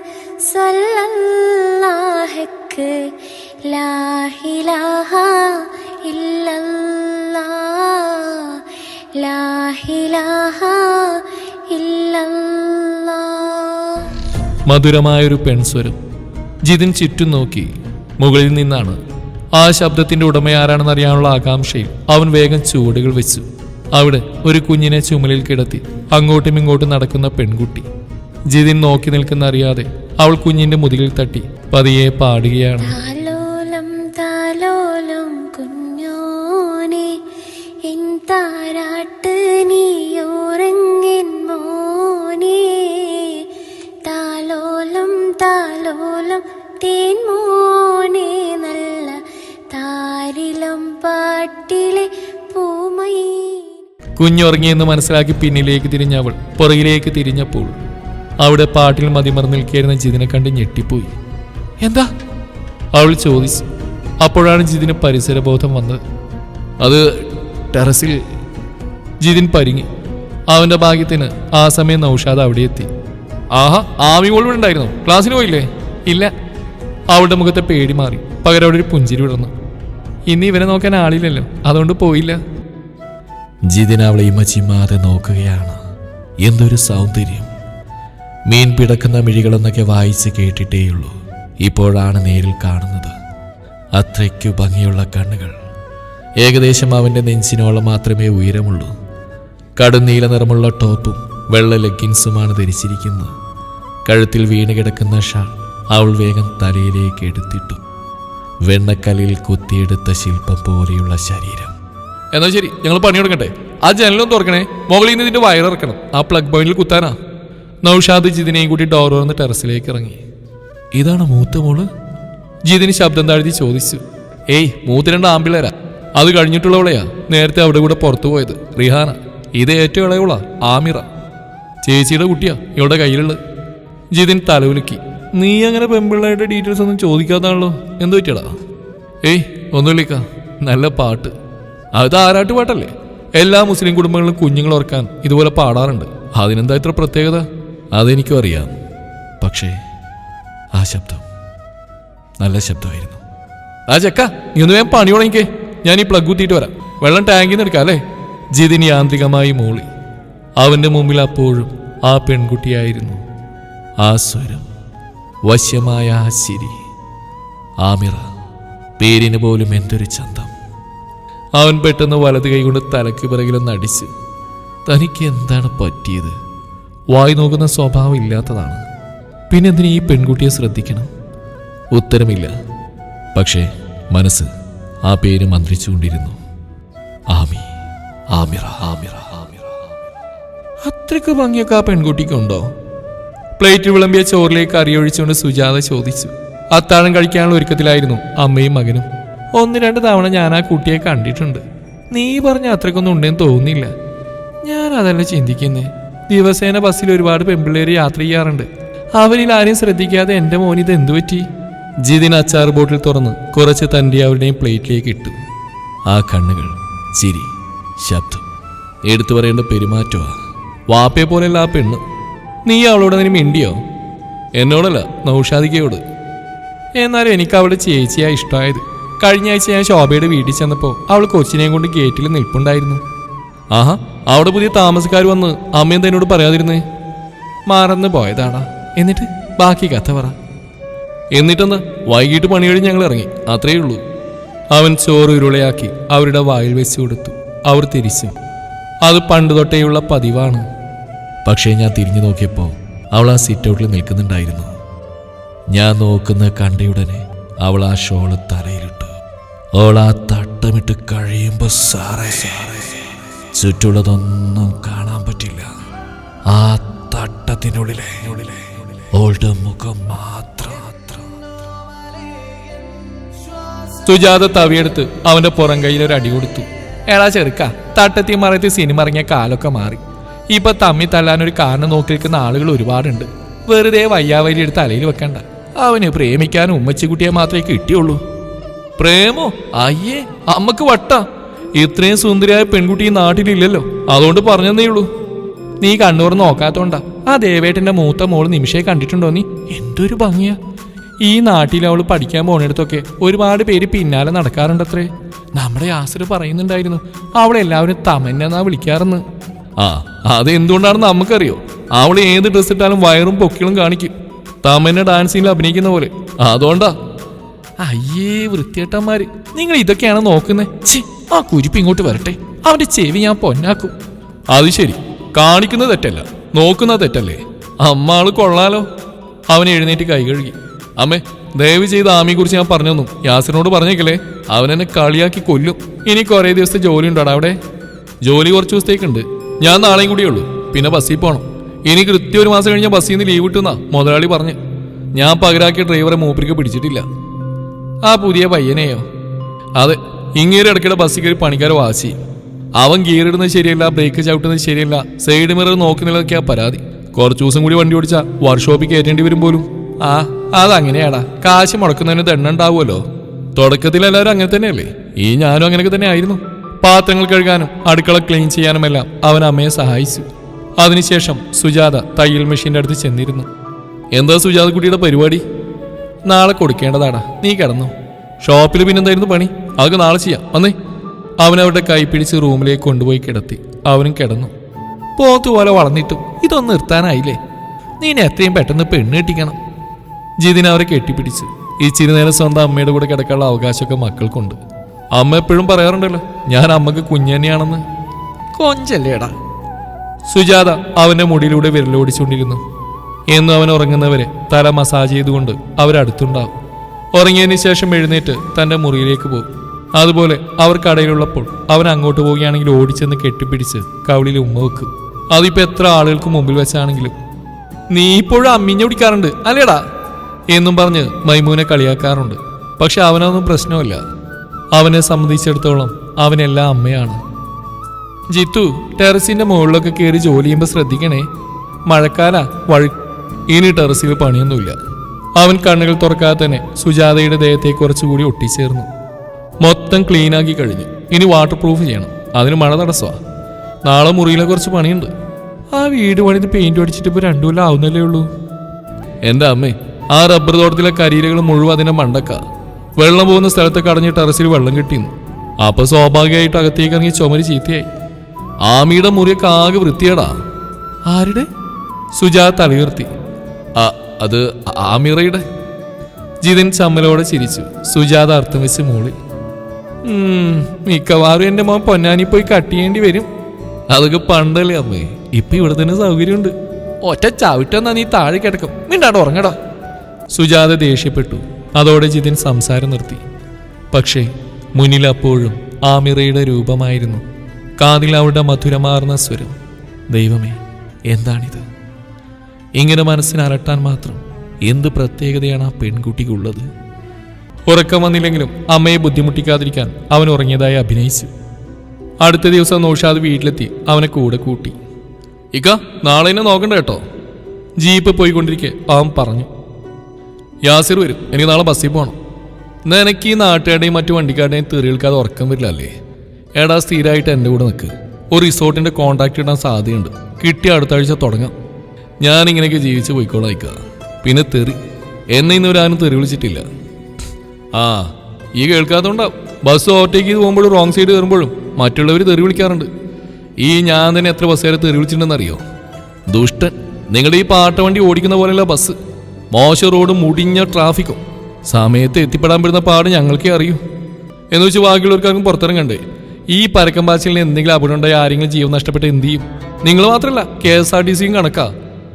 സല്ലല്ലാഹു ലാ ഇലാഹ ഇല്ലല്ലാഹ് ലാ ഇലാഹ ഇല്ലല്ലാഹ്. മധുരമായൊരു പെൺസ്വരം. ജിതിൻ ചുറ്റും നോക്കി. മുകളിൽ നിന്നാണ്. ആ ശബ്ദത്തിന്റെ ഉടമയാരാണെന്ന് അറിയാനുള്ള ആകാംക്ഷയിൽ അവൻ വേഗം ചുവടുകൾ വെച്ചു. അവിടെ ഒരു കുഞ്ഞിനെ ചുമലിൽ കിടത്തി അങ്ങോട്ടും ഇങ്ങോട്ടും നടക്കുന്ന പെൺകുട്ടി. ജിതിൻ നോക്കി നിൽക്കുന്ന അറിയാതെ അവൾ കുഞ്ഞിന്റെ മുതുകിൽ തട്ടി പതിയെ പാടുകയാണ്. താലോലം താലോലം കുഞ്ഞോനെ എൻ താരാട്ട് നീയോറങ്ങിൻ മോനെ താലോലം താലോലം തേൻ മോനെ നല്ല താരിൽ കുഞ്ഞുറങ്ങിയെന്ന് മനസ്സിലാക്കി പിന്നിലേക്ക് തിരിഞ്ഞ അവൾ പുറകിലേക്ക് തിരിഞ്ഞപ്പോൾ അവിടെ പാട്ടിൽ മതിമറന്ന് നിൽക്കുകയായിരുന്ന ജിതിനെ കണ്ട് ഞെട്ടിപ്പോയി. എന്താ അവൾ ചോദിച്ചു. അപ്പോഴാണ് ജിതിന് പരിസരബോധം വന്നത്. അത് ടെറസിൽ. ജിതിൻ പരിങ്ങി. അവന്റെ ഭാഗ്യത്തിന് ആ സമയം നൗഷാദ് അവിടെ എത്തി. ആഹാ, ആമി മോൾ ഉണ്ടായിരുന്നു. ക്ലാസ്സിന് പോയില്ലേ? ഇല്ല. അവളുടെ മുഖത്തെ പേടി മാറി. പകരം അവിടെ ഒരു പുഞ്ചിരി വിടുന്നു. ഇന്ന് ഇവരെ നോക്കാൻ ആളില്ലല്ലോ, അതുകൊണ്ട് പോയില്ല. ജിതിൻ അവളെ ഇമച്ചിമാതെ നോക്കുകയാണ്. എന്തൊരു സൗന്ദര്യം! മീൻ പിടക്കുന്ന മിഴികളെന്നൊക്കെ വായിച്ച് കേട്ടിട്ടേയുള്ളൂ. ഇപ്പോഴാണ് നേരിൽ കാണുന്നത്. അത്രയ്ക്കു ഭംഗിയുള്ള കണ്ണുകൾ. ഏകദേശം അവൻ്റെ നെഞ്ചിനോളം മാത്രമേ ഉയരമുള്ളൂ. കടുന്നീല നിറമുള്ള ടോപ്പും വെള്ള ലെഗിൻസുമാണ് ധരിച്ചിരിക്കുന്നത്. കഴുത്തിൽ വീണ് കിടക്കുന്ന ഷാൾ അവൾ വേഗം തലയിലേക്ക് എടുത്തിട്ടു. വെണ്ണക്കല്ലിൽ കുത്തിയെടുത്ത ശില്പം പോലെയുള്ള ശരീരം. എന്നാ ശരി, ഞങ്ങൾ പണിയെടുക്കട്ടെ. ആ ജനലും തുറക്കണേ. മുകളിൽ നിന്ന് ഇതിന്റെ വയറിറക്കണം. ആ പ്ലഗ് പോയിന്റിൽ കുത്താനാ. നൗഷാദ് ജിതിനെയും കൂടി ഡോർ തുറന്ന് ടെറസിലേക്ക് ഇറങ്ങി. ഇതാണ് മൂത്ത മോള്? ജിതിന് ശബ്ദം താഴ്ത്തി ചോദിച്ചു. ഏയ്, മൂത്ത് 2 ആമ്പിളേരാ. അത് കഴിഞ്ഞിട്ടുള്ളവളെയാ നേരത്തെ അവിടെ കൂടെ പുറത്തു പോയത്. റിഹാന. ഇത് ഏറ്റവും ഇളയവളാ, ആമിറ. ചേച്ചിയുടെ കുട്ടിയാ ഇവളുടെ കയ്യിലുള്ളത്. ജിതിൻ തലവുലുക്കി. നീ അങ്ങനെ പെമ്പിള്ളയുടെ ഡീറ്റെയിൽസ് ഒന്നും ചോദിക്കാത്താണല്ലോ, എന്തു പറ്റിയടാ? ഏയ്, ഒന്നുമില്ലിക്ക. നല്ല പാട്ട്. അത് ആരാട്ട് പാട്ടല്ലേ? എല്ലാ മുസ്ലിം കുടുംബങ്ങളിലും കുഞ്ഞുങ്ങൾ ഓർക്കാൻ ഇതുപോലെ പാടാറുണ്ട്. അതിനെന്താ ഇത്ര പ്രത്യേകത? അതെനിക്കും അറിയാം. പക്ഷേ ആ ശബ്ദം നല്ല ശബ്ദമായിരുന്നു. ആ ചെക്ക, നീ ഒന്ന് വേഗം പണി തുടങ്ങിക്കേ. ഞാൻ ഈ പ്ലഗ് കുത്തിയിട്ട് വരാം. വെള്ളം ടാങ്കിൽ നിന്ന് എടുക്കാം അല്ലേ? ജിതിൻ യാന്ത്രികമായി മൂളി. അവന്റെ മുമ്പിൽ അപ്പോഴും ആ പെൺകുട്ടിയായിരുന്നു. ആ സ്വരം, വശ്യമായ ആ ചിരി. ആമിറ. പേരിന് പോലും എന്തൊരു ചന്തം. അവൻ പെട്ടെന്ന് വലത് കൈകൊണ്ട് തലയ്ക്ക് പിറകിലൊന്ന് അടിച്ച്. തനിക്ക് എന്താണ് പറ്റിയത്? വായി നോക്കുന്ന സ്വഭാവം ഇല്ലാത്തതാണ്. പിന്നെന്തിന് ഈ പെൺകുട്ടിയെ ശ്രദ്ധിക്കണം? ഉത്തരമില്ല. പക്ഷേ മനസ്സ് ആ പേര് മന്ത്രിച്ചുകൊണ്ടിരുന്നു. ആമി, ആമിറ, ആമിറ, ആമിറ. അത്രയ്ക്ക് ഭംഗിയൊക്കെ ആ പെൺകുട്ടിക്കുണ്ടോ? പ്ലേറ്റിൽ വിളമ്പിയ ചോറിലേക്ക് അറിയൊഴിച്ചുകൊണ്ട് സുജാത ചോദിച്ചു. അത്താഴം കഴിക്കാനുള്ള ഒരുക്കത്തിലായിരുന്നു അമ്മയും മകനും. 1-2 തവണ ഞാൻ ആ കുട്ടിയെ കണ്ടിട്ടുണ്ട്. നീ പറഞ്ഞ അത്രയ്ക്കൊന്നും ഉണ്ടെന്ന് തോന്നുന്നില്ല. ഞാൻ അതല്ല ചിന്തിക്കുന്നേ. ദിവസേന ബസ്സിൽ ഒരുപാട് പെൺപിള്ളേര് യാത്ര ചെയ്യാറുണ്ട്. അവരിൽ ആരെയും ശ്രദ്ധിക്കാതെ എൻ്റെ മോനിത് എന്തു പറ്റി? ജിതിൻ അച്ചാർ ബോട്ടിൽ തുറന്ന് കുറച്ച് തൻ്റെ അവരുടെയും പ്ലേറ്റിലേക്ക് ഇട്ടു. ആ കണ്ണുകൾ, ചിരി, ശബ്ദം, എടുത്തു പറയേണ്ട പെരുമാറ്റമാ. വാപ്പയെ പോലെയല്ല ആ പെണ്ണ്. നീ അവളോട് അതിന് മിണ്ടിയോ? എന്നോടല്ല, നൗഷാദിക്കയോട്. എന്നാലും എനിക്ക് അവളുടെ ചേച്ചിയാ ഇഷ്ടമായത്. കഴിഞ്ഞ ആഴ്ച ഞാൻ ശോഭയുടെ വീട്ടിൽ ചെന്നപ്പോൾ അവൾ കൊച്ചിനെയും കൊണ്ട് ഗേറ്റിൽ നിൽപ്പുണ്ടായിരുന്നു. ആഹാ, അവിടെ പുതിയ താമസക്കാർ വന്ന് അമ്മയും തന്നോട് പറയാതിരുന്നേ? മറന്നു പോയതാടാ. എന്നിട്ട് ബാക്കി കഥ പറ. എന്നിട്ടെന്ന് വൈകിട്ട് പണി കഴിഞ്ഞ് ഞങ്ങൾ ഇറങ്ങി, അത്രയേ ഉള്ളൂ. അവൻ ചോറ് ഉരുളയാക്കി അവരുടെ വായിൽ വെച്ചു കൊടുത്തു. അവർ തിരിച്ചു. അത് പണ്ട് തൊട്ടേയുള്ള പതിവാണ്. പക്ഷേ ഞാൻ തിരിഞ്ഞു നോക്കിയപ്പോൾ അവൾ ആ സിറ്റൗട്ടിൽ നിൽക്കുന്നുണ്ടായിരുന്നു. ഞാൻ നോക്കുന്ന കണ്ടയുടനെ അവൾ ആ ഷോള് തലയിലിട്ടു. അവൾ ആ തട്ടമിട്ട് കഴിയുമ്പോൾ സാറേ, ചുറ്റുള്ളതൊന്നും കാണാൻ പറ്റില്ല. ആ തട്ടത്തിനുള്ളിലെ അവളുടെ മുഖം മാത്രം. സുജാത തവിയെടുത്ത് അവന്റെ പുറം കയ്യിൽ ഒരു അടി കൊടുത്തു. എടാ ചെറുക്ക, തട്ടത്തി മറയത്ത് സിനിമ ഇറങ്ങിയ കാലൊക്കെ മാറി. ഇപ്പൊ തമ്മി തല്ലാനൊരു കാരണം നോക്കി നിൽക്കുന്ന ആളുകൾ ഒരുപാടുണ്ട്. വെറുതെ വയ്യാവലി എടുത്ത് തലയിൽ വെക്കണ്ട. അവന് പ്രേമിക്കാനും ഉമ്മച്ചിക്കുട്ടിയെ മാത്രമേ കിട്ടിയുള്ളൂ. പ്രേമോ? അയ്യേ, അമ്മക്ക് വട്ട. ഇത്രയും സുന്ദരിയായ പെൺകുട്ടി ഈ നാട്ടിലില്ലല്ലോ, അതുകൊണ്ട് പറഞ്ഞതേ ഉള്ളൂ. നീ കണ്ണൂർ നോക്കാത്തോണ്ടാ. ആ ദേവേട്ടന്റെ മൂത്ത മോള് നിമിഷയെ കണ്ടിട്ടുണ്ടോ നീ? എന്തൊരു ഭംഗിയാ. ഈ നാട്ടിൽ അവൾ പഠിക്കാൻ പോണിടത്തൊക്കെ ഒരുപാട് പേര് പിന്നാലെ നടക്കാറുണ്ടത്രേ. നമ്മുടെ യാസർ പറയുന്നുണ്ടായിരുന്നു അവളെല്ലാവരും തമന്നെന്നാ വിളിക്കാറെന്ന്. ആ, അതെന്തുകൊണ്ടാണെന്ന് നമുക്കറിയോ? അവൾ ഏത് ഡ്രസ് ഇട്ടാലും വയറും പൊക്കിളും കാണിക്കും. തമന്ന ഡാൻസിൽ അഭിനയിക്കുന്ന പോലെ. അതുകൊണ്ടാ. അയ്യേ വൃത്തിയേട്ടന്മാര്, നിങ്ങൾ ഇതൊക്കെയാണ് നോക്കുന്നത്. ആ കുരിപ്പ് ഇങ്ങോട്ട് വരട്ടെ, അവന്റെ ചെവി ഞാൻ പൊന്നാക്കും. അത് ശരി, കാണിക്കുന്നത് തെറ്റല്ല, നോക്കുന്നത് തെറ്റല്ലേ? അമ്മ ആള് കൊള്ളാലോ. അവൻ എഴുന്നേറ്റ് കൈ കഴുകി. അമ്മേ, ദയവ് ചെയ്ത് ആമിയെ കുറിച്ച് ഞാൻ പറഞ്ഞൊന്നും യാസിനോട് പറഞ്ഞേക്കല്ലേ. അവനെന്നെ കളിയാക്കി കൊല്ലും. ഇനി കുറേ ദിവസത്തെ ജോലി ഉണ്ടോടാ അവിടെ? ജോലി കുറച്ച് ദിവസത്തേക്കുണ്ട്. ഞാൻ നാളെയും കൂടിയേ ഉള്ളൂ. പിന്നെ ബസ്സിൽ പോകണം. ഇനി കൃത്യം 1 മാസം കഴിഞ്ഞാൽ ബസ്സിൽ നിന്ന് ലീവ് കിട്ടുന്നാ മുതലാളി പറഞ്ഞ്. ഞാൻ പകരാക്കിയ ഡ്രൈവറെ മൂപ്പരിക്ക് പിടിച്ചിട്ടില്ല. ആ പുതിയ പയ്യനെയോ? അതെ, ഇങ്ങേരെ ഇടയ്ക്കിടെ ബസ്സിൽ കയറി പണിക്കാരെ വാശി. അവൻ ഗിയറിടുന്നത് ശരിയല്ല, ബ്രേക്ക് ചവിട്ടുന്നത് ശരിയല്ല, സൈഡ് മിറർ നോക്കുന്നില്ലതൊക്കെയാ പരാതി. കുറച്ചു ദിവസം കൂടി വണ്ടി ഓടിച്ചാ വർക്ക്ഷോപ്പിൽ കയറ്റേണ്ടി വരും പോലും. ആ അതങ്ങനെയാടാ, കാശ് മുടക്കുന്നതിന് ദണ്ണുണ്ടാവുമല്ലോ. തുടക്കത്തിൽ എല്ലാവരും അങ്ങനെ തന്നെയല്ലേ? ഞാനും അങ്ങനെയൊക്കെ തന്നെ ആയിരുന്നു. പാത്രങ്ങൾ കഴുകാനും അടുക്കള ക്ലീൻ ചെയ്യാനുമെല്ലാം അവൻ അമ്മയെ സഹായിച്ചു. അതിനുശേഷം സുജാത തയ്യൽ മെഷീൻ്റെ അടുത്ത് ചെന്നിരുന്നു. എന്താ സുജാത കുട്ടിയുടെ പരിപാടി? നാളെ കൊടുക്കേണ്ടതാടാ, നീ കിടന്നോ. ഷോപ്പിൽ പിന്നെന്തായിരുന്നു പണി? അതൊക്കെ നാളെ ചെയ്യാം, വന്നേ. അവനവരുടെ കൈ പിടിച്ച് റൂമിലേക്ക് കൊണ്ടുപോയി കിടത്തി. അവനും കിടന്നു. പോത്തുപോലെ വളർന്നിട്ടും ഇതൊന്നും നിർത്താനായില്ലേ? നീ എത്രയും പെട്ടെന്ന് പെണ്ണ് കെട്ടിക്കണം. ജിതിൻ അവരെ കെട്ടിപ്പിടിച്ചു. ഇച്ചിരി നേരം സ്വന്തം അമ്മയുടെ കൂടെ കിടക്കാനുള്ള അവകാശമൊക്കെ മക്കൾക്കുണ്ട്. അമ്മ എപ്പോഴും പറയാറുണ്ടല്ലോ, ഞാൻ അമ്മക്ക് കുഞ്ഞന്നെയാണെന്ന്. കൊഞ്ചല്ലേടാ. സുജാത അവന്റെ മുടിയിലൂടെ വിരലോടിച്ചുകൊണ്ടിരുന്നു. എന്നും അവൻ ഉറങ്ങുന്നവരെ തല മസാജ് ചെയ്തുകൊണ്ട് അവരടുത്തുണ്ടാവും. ഉറങ്ങിയതിന് ശേഷം എഴുന്നേറ്റ് തന്റെ മുറിയിലേക്ക് പോകും. അതുപോലെ അവർ കടയിലുള്ളപ്പോൾ അവൻ അങ്ങോട്ട് പോവുകയാണെങ്കിൽ ഓടിച്ചെന്ന് കെട്ടിപ്പിടിച്ച് കവിളിൽ ഉമ്മ വെക്കും. അതിപ്പോ എത്ര ആളുകൾക്ക് മുമ്പിൽ വെച്ചാണെങ്കിലും. നീ ഇപ്പോഴും അമ്മിഞ്ഞ കുടിക്കാറുണ്ട് അല്ലേടാ എന്നും പറഞ്ഞ് മൈമൂനെ കളിയാക്കാറുണ്ട്. പക്ഷെ അവനൊന്നും പ്രശ്നമല്ല. അവനെ സംബന്ധിച്ചിടത്തോളം അവനെല്ലാം അമ്മയാണ്. ജിത്തു, ടെറസിന്റെ മുകളിലൊക്കെ കയറി ജോലി ചെയ്യുമ്പോൾ ശ്രദ്ധിക്കണേ. മഴക്കാല ഇനി ടെറസിൽ പണിയൊന്നുമില്ല. അവൻ കണ്ണുകൾ തുറക്കാതെ തന്നെ സുജാതയുടെ ദേഹത്തെ കുറച്ചുകൂടി ഒട്ടിച്ചേർന്നു. മൊത്തം ക്ലീനാക്കി കഴിഞ്ഞു. ഇനി വാട്ടർ പ്രൂഫ് ചെയ്യണം. അതിന് മഴ തടസ്സമാ. നാളെ മുറിയിലെ കുറച്ച് പണിയുണ്ട്. ആ വീട് പണിത് പെയിന്റ് അടിച്ചിട്ട് ഇപ്പോൾ 2 കൊല്ലം ആവുന്നല്ലേ ഉള്ളൂ. എൻ്റെ അമ്മേ, ആ റബ്ബർ തോട്ടത്തിലെ കരിയിലകൾ മുഴുവൻ അതിന്റെ മണ്ടക്ക. വെള്ളം പോകുന്ന സ്ഥലത്ത് കടഞ്ഞ് ടെറസിൽ വെള്ളം കിട്ടിയിരുന്നു. അപ്പൊ സ്വാഭാവികമായിട്ട് അകത്തേക്ക് ഇറങ്ങി ചുമര് ചീത്തയായി. ആമിയുടെ മുറിയൊക്കെ ആകെ വൃത്തിയേടാ. ആരുടെ? സുജാത തലയുയർത്തി. അത് ആമിറയുടെ. ജിതിൻ ചമ്മലോടെ ചിരിച്ചു. സുജാത അർത്ഥം വെച്ച് മൂളി. മിക്കവാറും എന്റെ മോൻ പൊന്നാനി പോയി കട്ട് ചെയ്യേണ്ടി വരും. അതൊക്കെ പണ്ടല്ലേ അമ്മേ, ഇപ്പൊ ഇവിടെ തന്നെ സൗകര്യമുണ്ട്. ഒറ്റ ചവിട്ടെന്നാ നീ താഴെ കിടക്കും. മിണ്ടാട് ഉറങ്ങടാ. സുജാത ദേഷ്യപ്പെട്ടു. അതോടെ ജിതിൻ സംസാരം നിർത്തി. പക്ഷേ മുന്നിൽ അപ്പോഴും ആമിറയുടെ രൂപമായിരുന്നു. കാതിൽ അവളുടെ മധുരമാർന്ന സ്വരം. ദൈവമേ, എന്താണിത്? ഇങ്ങനെ മനസ്സിന് അലട്ടാൻ മാത്രം എന്ത് പ്രത്യേകതയാണ് ആ പെൺകുട്ടിക്കുള്ളത്? ഉറക്കം വന്നില്ലെങ്കിലും അമ്മയെ ബുദ്ധിമുട്ടിക്കാതിരിക്കാൻ അവൻ ഉറങ്ങിയതായി അഭിനയിച്ചു. അടുത്ത ദിവസം നൗഷാദ് വീട്ടിലെത്തി അവനെ കൂടെ കൂട്ടി. ഇക്ക, നാളെ എന്നെ നോക്കണ്ട കേട്ടോ. ജീപ്പ് പോയിക്കൊണ്ടിരിക്കെ അവൻ പറഞ്ഞു. യാസിർ വരും, എനിക്ക് നാളെ ബസ്സിൽ പോകണം. നിനക്ക് ഈ നാട്ടുകാരുടെയും മറ്റു വണ്ടിക്കാരുടെയും തെറികൾക്കാതെ ഉറക്കം വരില്ല അല്ലേ? എടാ, സ്ഥിരമായിട്ട് എൻ്റെ കൂടെ നിൽക്ക്. ഒരു റിസോർട്ടിൻ്റെ കോൺട്രാക്ട് ഇടാൻ സാധ്യതയുണ്ട്. കിട്ടിയ അടുത്ത ആഴ്ച തുടങ്ങാം. ഞാനിങ്ങനെയൊക്കെ ജീവിച്ച് പോയിക്കോളാം ഇക്ക. പിന്നെ തെറി എന്നെ ഇന്നൊരാനും തെറി വിളിച്ചിട്ടില്ല. ഈ കേൾക്കാത്തതുകൊണ്ടാവും. ബസ് ഓവർടേക്ക് ചെയ്ത് പോകുമ്പോഴും റോങ് സൈഡ് കയറുമ്പോഴും മറ്റുള്ളവർ തെറി വിളിക്കാറുണ്ട്. ഞാൻ തന്നെ എത്ര ബസ്സുകാരെ തെറി വിളിച്ചിട്ടുണ്ടെന്നറിയോ? ദുഷ്ടൻ. നിങ്ങളുടെ ഈ പാട്ട വണ്ടി ഓടിക്കുന്ന പോലെയല്ല ബസ്. മോശം റോഡും മുടിഞ്ഞ ട്രാഫിക്കും. സമയത്ത് എത്തിപ്പെടാൻ പെടുന്ന പാട് ഞങ്ങൾക്കേ അറിയൂ. എന്ന് വെച്ച് ബാക്കിയുള്ളവർക്കാർക്കും പുറത്തിറങ്ങണ്ടേ? ഈ പരക്കം പാച്ചിലിന് എന്തെങ്കിലും അപകടം ഉണ്ടായി ആരെങ്കിലും ജീവൻ നഷ്ടപ്പെട്ട് എന്ത് ചെയ്യും? നിങ്ങൾ മാത്രമല്ല, KSRTCയും കണക്കാ.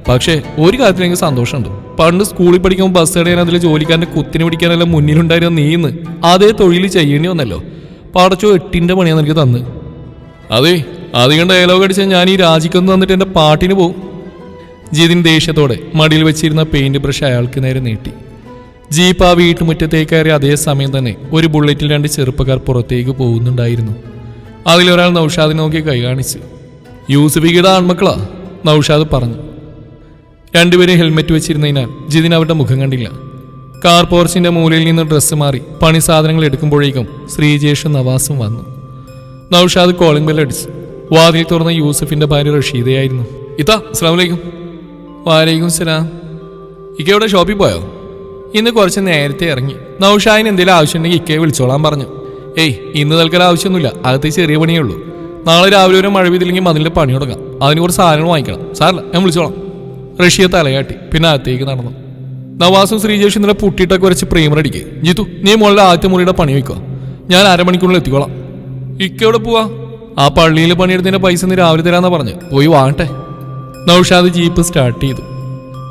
പക്ഷേ ഒരു കാര്യത്തിൽ എനിക്ക് സന്തോഷമുണ്ട്. പണ്ട് സ്കൂളിൽ പഠിക്കുമ്പോൾ ബസ് ഇടയാൻ അതിൽ ജോലിക്കാരൻ്റെ കുത്തിന് പിടിക്കാനെല്ലാം മുന്നിലുണ്ടായിരുന്ന നീന്ന് അതേ തൊഴിൽ ചെയ്യേണ്ടി വന്നല്ലോ. പടച്ചോ 8ന്റെ പണിയാന്ന് എനിക്ക് തന്ന്. അതെ, അധികം ഡയലോഗ് അടിച്ചാൽ ഞാൻ ഈ രാജിക്കൊന്ന് തന്നിട്ട് എൻ്റെ പാട്ടിന് പോകും. ജിതിൻ ദേഷ്യത്തോടെ മടിയിൽ വെച്ചിരുന്ന പെയിന്റ് ബ്രഷ് അയാൾക്ക് നേരെ നീട്ടി. ജീപ്പ് ആ വീട്ടുമുറ്റത്തേക്ക് കയറി അതേ സമയം തന്നെ ഒരു ബുള്ളറ്റിൽ 2 ചെറുപ്പക്കാർ പുറത്തേക്ക് പോകുന്നുണ്ടായിരുന്നു. അതിലൊരാൾ നൗഷാദിനെ നോക്കി കൈ കാണിച്ചു. യൂസഫിയുടെ ആൺമക്കളാ, നൗഷാദ് പറഞ്ഞു. രണ്ടുപേരും ഹെൽമെറ്റ് വെച്ചിരുന്നതിനാൽ ജിതിൻ അവരുടെ മുഖം കണ്ടില്ല. കാർ പോർച്ചിന്റെ മൂലയിൽ നിന്ന് ഡ്രസ്സ് മാറി പണി സാധനങ്ങൾ എടുക്കുമ്പോഴേക്കും ശ്രീജേഷും നവാസും വന്നു. നൗഷാദ് കോളിംഗ് ബെൽ അടിച്ചു. വാതിൽ തുറന്ന യൂസഫിന്റെ ഭാര്യ റഷീദയായിരുന്നു. ഇതാ, അസ്സലാമു അലൈക്കും. വാലൈക്കും സലാം. ഇക്ക എവിടെ ഷോപ്പിൽ പോയോ? ഇന്ന് കുറച്ച് നേരത്തെ ഇറങ്ങി. നൗഷാദിന് എന്തെങ്കിലും ആവശ്യമുണ്ടെങ്കിൽ ഇക്കയെ വിളിച്ചോളാൻ പറഞ്ഞു. ഇന്ന് തൽക്കാലം ആവശ്യമൊന്നുമില്ല, അകത്ത് ചെറിയ പണിയേ ഉള്ളൂ. നാളെ രാവിലെ ഒരു മഴ പെയ്തില്ലെങ്കിൽ മതിലിന്റെ പണി തുടങ്ങാം. അതിന് കുറച്ച് സാധനങ്ങൾ വാങ്ങിക്കണം. സാറില്ല, ഞാൻ വിളിച്ചോളാം. റഷ്യ തലയാട്ടി പിന്നെ അകത്തേക്ക് നടന്നു. നവാസും ശ്രീജേഷും ഇന്നലെ പുട്ടിയിട്ടൊക്കെ കുറച്ച് പ്രേമർ അടിക്കുക. ജിത്തു, നീ മുകളിലെ ആദ്യത്തെ മുറിയുടെ പണി വയ്ക്കുക. ഞാൻ 1/2 മണിക്കൂറിൽ എത്തിക്കോളാം. ഇക്കെവിടെ പോവാ? ആ പള്ളിയിൽ പണിയെടുത്തതിന്റെ പൈസ ഇന്ന് രാവിലെ തരാന്നാ പറഞ്ഞ്. പോയി വാങ്ങട്ടെ. നൗഷാദ് ജീപ്പ് സ്റ്റാർട്ട് ചെയ്തു.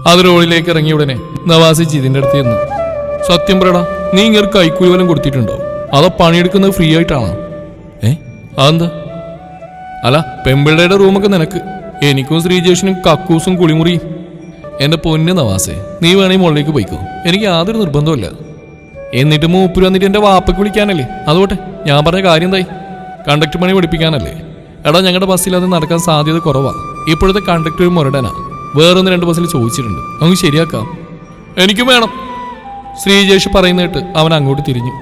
അത് റോഡിലേക്ക് ഇറങ്ങിയ ഉടനെ നവാസ് ജിതിന്റെ അടുത്ത് ചെന്നു. സത്യം പറയടാ, നീ ഇങ്ങനെ കൈക്കൂലി വല്ലതും കൊടുത്തിട്ടുണ്ടോ? അതോ പണിയെടുക്കുന്നത് ഫ്രീ ആയിട്ടാണോ? അതെന്താ? അല്ല, പെമ്പിള്ളയുടെ റൂമൊക്കെ നിനക്ക്, എനിക്കും ശ്രീജേഷിനും കക്കൂസും കുളിമുറിയും. എന്റെ പൊന്ന് നവാസേ, നീ വേണമെങ്കിൽ മുകളിലേക്ക് പോയിക്കോ. എനിക്ക് യാതൊരു നിർബന്ധമില്ല. എന്നിട്ട് മൂപ്പര് വന്നിട്ട് എന്റെ വാപ്പയ്ക്ക് വിളിക്കാനല്ലേ? അതുകൊട്ടെ, ഞാൻ പറഞ്ഞ കാര്യം എന്തായി? കണ്ടക്ടർ പണി പഠിപ്പിക്കാനല്ലേ? എടാ ഞങ്ങളുടെ ബസ്സിൽ അത് നടക്കാൻ സാധ്യത കുറവാണ്. ഇപ്പോഴത്തെ കണ്ടക്ടർ മുരടനാ. വേറൊന്ന് 2 ബസ്സിൽ ചോദിച്ചിട്ടുണ്ട്. നമുക്ക് ശരിയാക്കാം. എനിക്കും വേണം ശ്രീജേഷ് പറയുന്നിട്ട് അവൻ അങ്ങോട്ട് തിരിഞ്ഞു.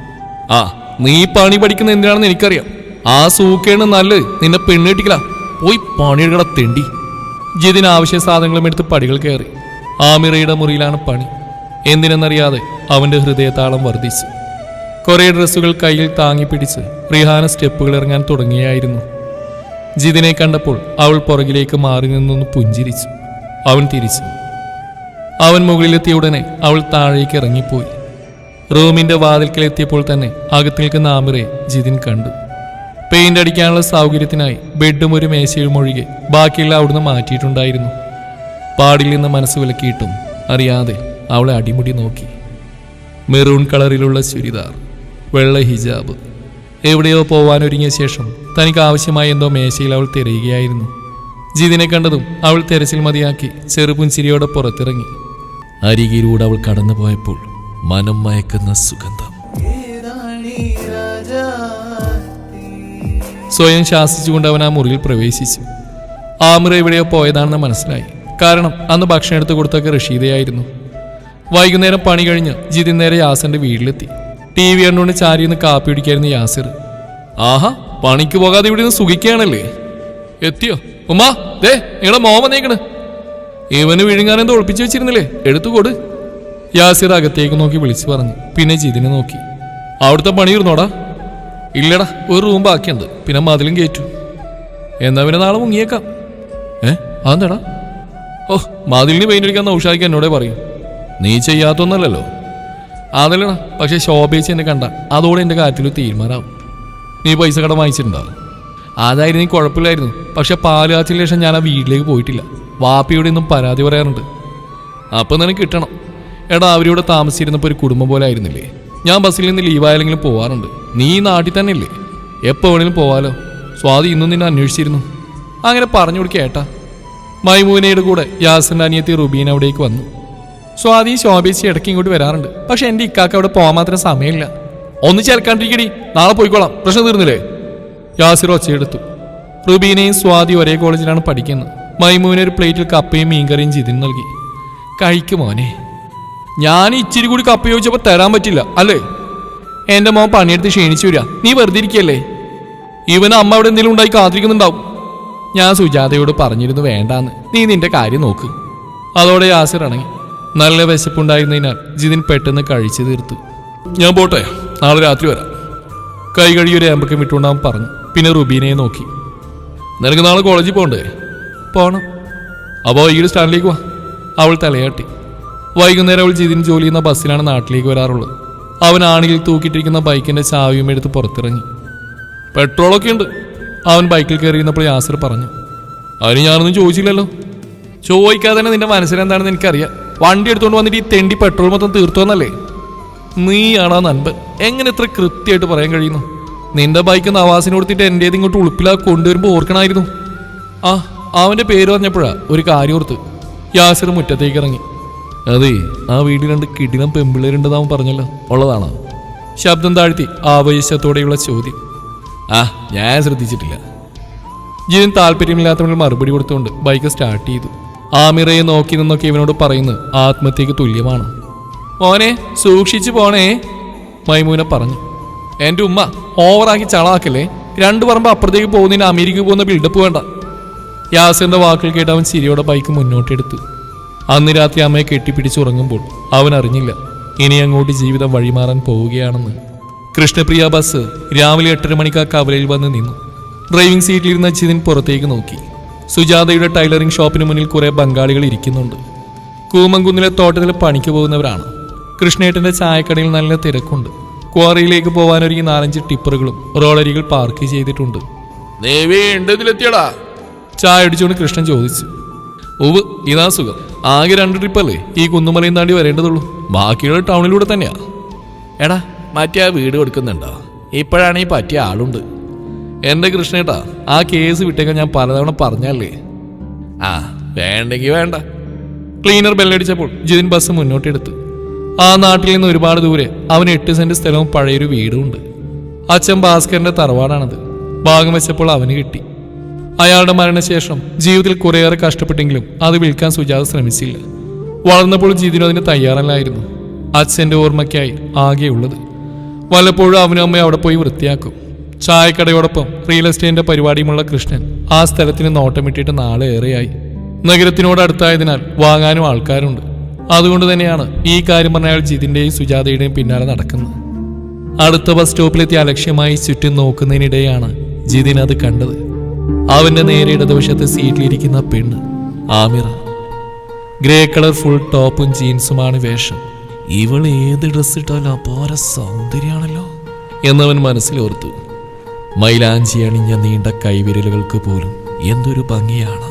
ആ നീ പണി പഠിക്കുന്ന എന്തിനാണെന്ന് എനിക്കറിയാം. ആ സൂക്കേണ് നല്ലത്. നിന്നെ പെണ്ണെട്ടിക്കല പോയി പണിയെടുക്കട തെണ്ടി. ജിതിൻ ആവശ്യ സാധനങ്ങളും എടുത്ത് പടികൾ കയറി. ആമിറയുടെ മുറിയിലാണ് പണി. എന്തിനെന്നറിയാതെ അവന്റെ ഹൃദയതാളം വർദ്ധിച്ചു. കുറെ ഡ്രസ്സുകൾ കയ്യിൽ താങ്ങി പിടിച്ച് റിഹാന സ്റ്റെപ്പുകൾ ഇറങ്ങാൻ തുടങ്ങിയായിരുന്നു. ജിതിനെ കണ്ടപ്പോൾ അവൾ പുറകിലേക്ക് മാറി നിന്നൊന്ന് പുഞ്ചിരിച്ചു. അവൻ തിരിച്ചു. അവൻ മുകളിലെത്തിയ ഉടനെ അവൾ താഴേക്ക് ഇറങ്ങിപ്പോയി. റൂമിന്റെ വാതിൽക്കലെത്തിയപ്പോൾ തന്നെ അകത്ത് നിൽക്കുന്ന ആമിറയെ ജിതിൻ കണ്ടു. പെയിന്റ് അടിക്കാനുള്ള സൗകര്യത്തിനായി ബെഡും ഒരു മേശയും ഒഴികെ ബാക്കിയുള്ള അവിടുന്ന് മാറ്റിയിട്ടുണ്ടായിരുന്നു. പാടിൽ നിന്ന് മനസ്സ് വിലക്കിയിട്ടും അറിയാതെ അവളെ അടിമുടി നോക്കി. മെറൂൺ കളറിലുള്ള ചുരിദാർ, വെള്ള ഹിജാബ്. എവിടെയോ പോവാനൊരുങ്ങിയ ശേഷം തനിക്ക് ആവശ്യമായ എന്തോ മേശയിൽ അവൾ തിരയുകയായിരുന്നു. ജിതിനെ കണ്ടതും അവൾ തെരച്ചിൽ മതിയാക്കി ചെറുപുഞ്ചിരിയോടെ പുറത്തിറങ്ങി. അരികിലൂടെ അവൾ കടന്നു പോയപ്പോൾ മനം മയക്കുന്ന സുഗന്ധം. സ്വയം ശാസിച്ചുകൊണ്ട് അവൻ ആ മുറിയിൽ പ്രവേശിച്ചു. ആമിറ എവിടെയോ പോയതാണെന്ന് മനസ്സിലായി. കാരണം അന്ന് ഭക്ഷണം എടുത്ത് കൊടുത്തൊക്കെ റഷീദയായിരുന്നു. വൈകുന്നേരം പണി കഴിഞ്ഞ് ജിതിൻ നേരെ യാസറിന്റെ വീട്ടിലെത്തി. TV കണ്ടുകൊണ്ട് ചാരിന്ന് കാപ്പി പിടിക്കായിരുന്നു യാസിർ. ആഹാ, പണിക്ക് പോകാതെ ഇവിടെ നിന്ന് സുഖിക്കുകയാണല്ലേ. എത്തിയോ ഉമ്മാ? ദേ നിങ്ങളുടെ മോൻ വന്നേക്കണ്. ഇവന് വിഴുങ്ങാനെന്തോ ഒളിപ്പിച്ചു വെച്ചിരുന്നില്ലേ, എടുത്തുകൊട്. യാസിർ അകത്തേക്ക് നോക്കി വിളിച്ചു പറഞ്ഞു. പിന്നെ ജിതിനെ നോക്കി. അവിടുത്തെ പണി ഇരുന്നോടാ? ഇല്ലടാ, ഒരു റൂം ബാക്കിയുണ്ട്, പിന്നെ മതിലും കയറ്റു. എന്നാ പിന്നെ നാളെ മുങ്ങിയേക്കാം. അതെന്താടാ? ഓ, മതിലിന് പെയിന്റ് അടിക്കാൻ ഔഷാദിക്ക് എന്നോടേ പറയും. നീ ചെയ്യാത്തൊന്നല്ലോ. അതല്ലടാ, പക്ഷെ ശോഭേച്ച് എന്നെ കണ്ട അതോടെ എൻ്റെ കാര്യത്തിൽ തീരുമാനമാവും. നീ പൈസ കടം വാങ്ങിച്ചിട്ടുണ്ടോ? അതായിരുന്നു നീ കുഴപ്പമില്ലായിരുന്നു. പക്ഷെ പാലുകാച്ചിന് ശേഷം ഞാൻ ആ വീട്ടിലേക്ക് പോയിട്ടില്ല. വാപ്പിയോടെ ഒന്നും പരാതി പറയാറുണ്ട്. അപ്പം നിനക്ക് കിട്ടണം. എടാ, അവരിവിടെ താമസിച്ചിരുന്നപ്പോൾ ഒരു കുടുംബം പോലെ ആയിരുന്നില്ലേ? ഞാൻ ബസ്സിൽ നിന്ന് ലീവായാലെങ്കിലും പോവാറുണ്ട്. നീ നാട്ടിൽ തന്നെ ഇല്ലേ? എപ്പോൾ വേണേലും പോവാലോ. സ്വാതി ഇന്നും നിന്നെ അന്വേഷിച്ചിരുന്നു. അങ്ങനെ പറഞ്ഞു കൊടുക്കുക ഏട്ടാ. മൈമൂനയുടെ കൂടെ യാസിന്റെ അനിയത്തി റുബീന അവിടേക്ക് വന്നു. സ്വാതി ശോഭേച്ചി ഇടയ്ക്ക് ഇങ്ങോട്ട് വരാറുണ്ട്. പക്ഷെ എൻ്റെ ഇക്കാക്ക് അവിടെ പോകാൻ മാത്രം സമയമില്ല. ഒന്ന് ചേർക്കാണ്ടിരിക്കടി, നാളെ പോയിക്കോളാം, പ്രശ്നം തീർന്നില്ലേ? യാസിർ ഒച്ചയെടുത്തു. റുബീനയും സ്വാതി ഒരേ കോളേജിലാണ് പഠിക്കുന്നത്. മൈമൂന ഒരു പ്ലേറ്റിൽ കപ്പയും മീൻകറിയും ജിതിന് നൽകി. കഴിക്കും മോനെ. ഞാൻ ഇച്ചിരി കൂടി കപ്പ ചോദിച്ചപ്പോൾ തരാൻ പറ്റില്ല അല്ലേ? എൻ്റെ മോൻ പണിയെടുത്ത് ക്ഷീണിച്ചു വരിക, നീ വെറുതെ ഇരിക്കല്ലേ? ഇവന് അമ്മ അവിടെ എന്തെങ്കിലും ഉണ്ടായി കാത്തിരിക്കുന്നുണ്ടാവും. ഞാൻ സുജാതയോട് പറഞ്ഞിരുന്നു വേണ്ടാന്ന്. നീ നിന്റെ കാര്യം നോക്ക്. അതോടെ യാസിർ ഇറങ്ങി. നല്ല വിശപ്പുണ്ടായിരുന്നതിനാൽ ജിതിൻ പെട്ടെന്ന് കഴിച്ചു തീർത്തു. ഞാൻ പോട്ടെ, നാളെ രാത്രി വരാം. കൈ കഴുകിയൊരു ഏമ്പക്കം വിട്ടുകൊണ്ടാവൻ പറഞ്ഞു. പിന്നെ റുബീനയെ നോക്കി. നിനക്ക് നാളെ കോളേജിൽ പോകണ്ടേ? പോണം. അപ്പോൾ ഈ സ്റ്റാൻഡിലേക്ക് വാ. അവൾ തലയാട്ടി. വൈകുന്നേരം അവൾ ജിതിൻ ജോലി ചെയ്യുന്ന ബസ്സിലാണ് നാട്ടിലേക്ക് വരാറുള്ളത്. അവൻ ആണിയിൽ തൂക്കിയിട്ടിരിക്കുന്ന ബൈക്കിന്റെ ചാവിയും എടുത്ത് പുറത്തിറങ്ങി. പെട്രോളൊക്കെ ഉണ്ട്. അവൻ ബൈക്കിൽ കയറിയിരുന്നപ്പോൾ യാസിർ പറഞ്ഞു. അതിന് ഞാനൊന്നും ചോദിച്ചില്ലല്ലോ. ചോദിക്കാതെ തന്നെ നിന്റെ മനസ്സിലെന്താണെന്ന് എനിക്കറിയാം. വണ്ടി എടുത്തുകൊണ്ട് വന്നിട്ട് ഈ തെണ്ടി പെട്രോൾ മൊത്തം തീർത്തോന്നല്ലേ? നീയാണോ നൻപൻ? എങ്ങനെ ഇത്ര കൃത്യമായിട്ട് പറയാൻ കഴിയുന്നു? നിന്റെ ബൈക്ക് നവാസിന് കൊടുത്തിട്ട് എൻ്റേത് ഇങ്ങോട്ട് ഉളുപ്പിലാ കൊണ്ടുവരുമ്പോൾ ഓർക്കണമായിരുന്നു. അവന്റെ പേര് പറഞ്ഞപ്പോഴാ ഒരു കാര്യം ഓർത്ത്. യാസിർ മുറ്റത്തേക്ക് ഇറങ്ങി. അതെ, ആ വീട്ടിൽ 2 കിടിലം പെമ്പിള്ളേരുണ്ടെന്ന് അവൻ പറഞ്ഞല്ലോ, ഉള്ളതാണോ? ശബ്ദം താഴ്ത്തി ആവേശത്തോടെയുള്ള ചോദ്യം. ഞാൻ ശ്രദ്ധിച്ചിട്ടില്ല. ജിതിൻ താല്പര്യമില്ലാത്തവന് മറുപടി കൊടുത്തുകൊണ്ട് ബൈക്ക് സ്റ്റാർട്ട് ചെയ്തു. ആമിറയെ നോക്കി നിന്നൊക്കെ ഇവനോട് പറയുന്നത് ആത്മഹത്യക്ക് തുല്യമാണ്. മോനെ സൂക്ഷിച്ചു പോണേ, മൈമൂന പറഞ്ഞു. എൻ്റെ ഉമ്മ ഓവറാക്കി ചളാക്കല്ലേ. 2 പറമ്പ് അപ്പുറത്തേക്ക് പോകുന്നതിന് അമേരിക്കക്ക് പോകുന്ന ബിൽഡപ്പ് വേണ്ട. യാസിറിന്റെ വാക്കുകൾ കേട്ട് അവൻ ചിരിയോടെ ബൈക്ക് മുന്നോട്ടെടുത്തു. അന്ന് രാത്രി അമ്മയെ കെട്ടിപ്പിടിച്ചുറങ്ങുമ്പോൾ അവൻ അറിഞ്ഞില്ല ഇനി അങ്ങോട്ട് ജീവിതം വഴിമാറാൻ പോവുകയാണെന്ന്. കൃഷ്ണപ്രിയ ബസ് രാവിലെ 8:30 മണിക്ക് ആ കവലയിൽ വന്ന് നിന്നു. ഡ്രൈവിംഗ് സീറ്റിലിരുന്ന ജിതിൻ പുറത്തേക്ക് നോക്കി. സുജാതയുടെ ടൈലറിംഗ് ഷോപ്പിന് മുന്നിൽ കുറെ ബംഗാളികൾ ഇരിക്കുന്നുണ്ട്. കൂമംകുന്നിലെ തോട്ടത്തിൽ പണിക്ക് പോകുന്നവരാണ്. കൃഷ്ണേട്ടന്റെ ചായക്കടയിൽ നല്ല തിരക്കുണ്ട്. ക്വാറിയിലേക്ക് പോകാനൊരുങ്ങി 4-5 ടിപ്പറുകളും റോളരികൾ പാർക്ക് ചെയ്തിട്ടുണ്ട്. ചായ അടിച്ചുകൊണ്ട് കൃഷ്ണൻ ചോദിച്ചു. ഉവ്, ഇതാ സുഖം. ആകെ 2 ട്രിപ്പല്ലേ ഈ കുന്നുമലയും താണ്ടി വരേണ്ടതുള്ളൂ. ബാക്കിയുള്ള ടൗണിലൂടെ തന്നെയാ. എടാ, മറ്റേ ആ വീട് കൊടുക്കുന്നുണ്ടോ? ഇപ്പോഴാണെങ്കിൽ പറ്റിയ ആളുണ്ട്. എൻ്റെ കൃഷ്ണേട്ടാ, ആ കേസ് വിട്ടേക്കാൻ ഞാൻ പലതവണ പറഞ്ഞല്ലേ. വേണ്ടെങ്കിൽ വേണ്ട. ക്ലീനർ ബെല്ലടിച്ചപ്പോൾ ജിതിൻ ബസ് മുന്നോട്ടെടുത്തു. ആ നാട്ടിൽ നിന്ന് ഒരുപാട് ദൂരെ അവന് 8 സെന്റ് സ്ഥലവും പഴയൊരു വീടുമുണ്ട്. അച്ഛൻ ഭാസ്കരന്റെ തറവാടാണത്. ഭാഗം വെച്ചപ്പോൾ അവന് കിട്ടി. അയാളുടെ മരണശേഷം ജീവിതത്തിൽ കുറേയേറെ കഷ്ടപ്പെട്ടെങ്കിലും അത് വിൽക്കാൻ സുജാത ശ്രമിച്ചില്ല. വളർന്നപ്പോൾ ജിതിനും അതിന് തയ്യാറല്ലായിരുന്നു. അച്ഛൻ്റെ ഓർമ്മയ്ക്കായി ആകെയുള്ളത്. വല്ലപ്പോഴും അവനും അമ്മയും അവിടെ പോയി വൃത്തിയാക്കും. ചായക്കടയോടൊപ്പം റിയൽ എസ്റ്റേറ്റിന്റെ പരിപാടിയുമുള്ള കൃഷ്ണൻ ആ സ്ഥലത്തിന് നോട്ടമിട്ടിട്ട് നാളെ ഏറെയായി. നഗരത്തിനോട് അടുത്തായതിനാൽ വാങ്ങാനും ആൾക്കാരുണ്ട്. അതുകൊണ്ട് തന്നെയാണ് ഈ കാര്യം പറഞ്ഞ അയാൾ ജിതിന്റെയും സുജാതയുടെയും പിന്നാലെ നടക്കുന്നത്. അടുത്ത ബസ് സ്റ്റോപ്പിലെത്തി അലക്ഷ്യമായി ചുറ്റും നോക്കുന്നതിനിടെയാണ് ജിതിൻ അത് കണ്ടത്. അവന്റെ നേരെ ഇടതുവശത്ത് സീറ്റിലിരിക്കുന്ന പെണ്ണ് ആമിറ. ഗ്രേ കളർ ഫുൾ ടോപ്പും ജീൻസുമാണ് വേഷം. ഇവൾ ഏത് ഡ്രസ് ഇട്ടാലും അപാര സൗന്ദര്യാണല്ലോ എന്നവൻ മനസ്സിലോർത്തു. മൈലാഞ്ചി അണിഞ്ഞ നീണ്ട കൈവിരലുകൾക്ക് പോലും എന്തൊരു ഭംഗിയാണ്.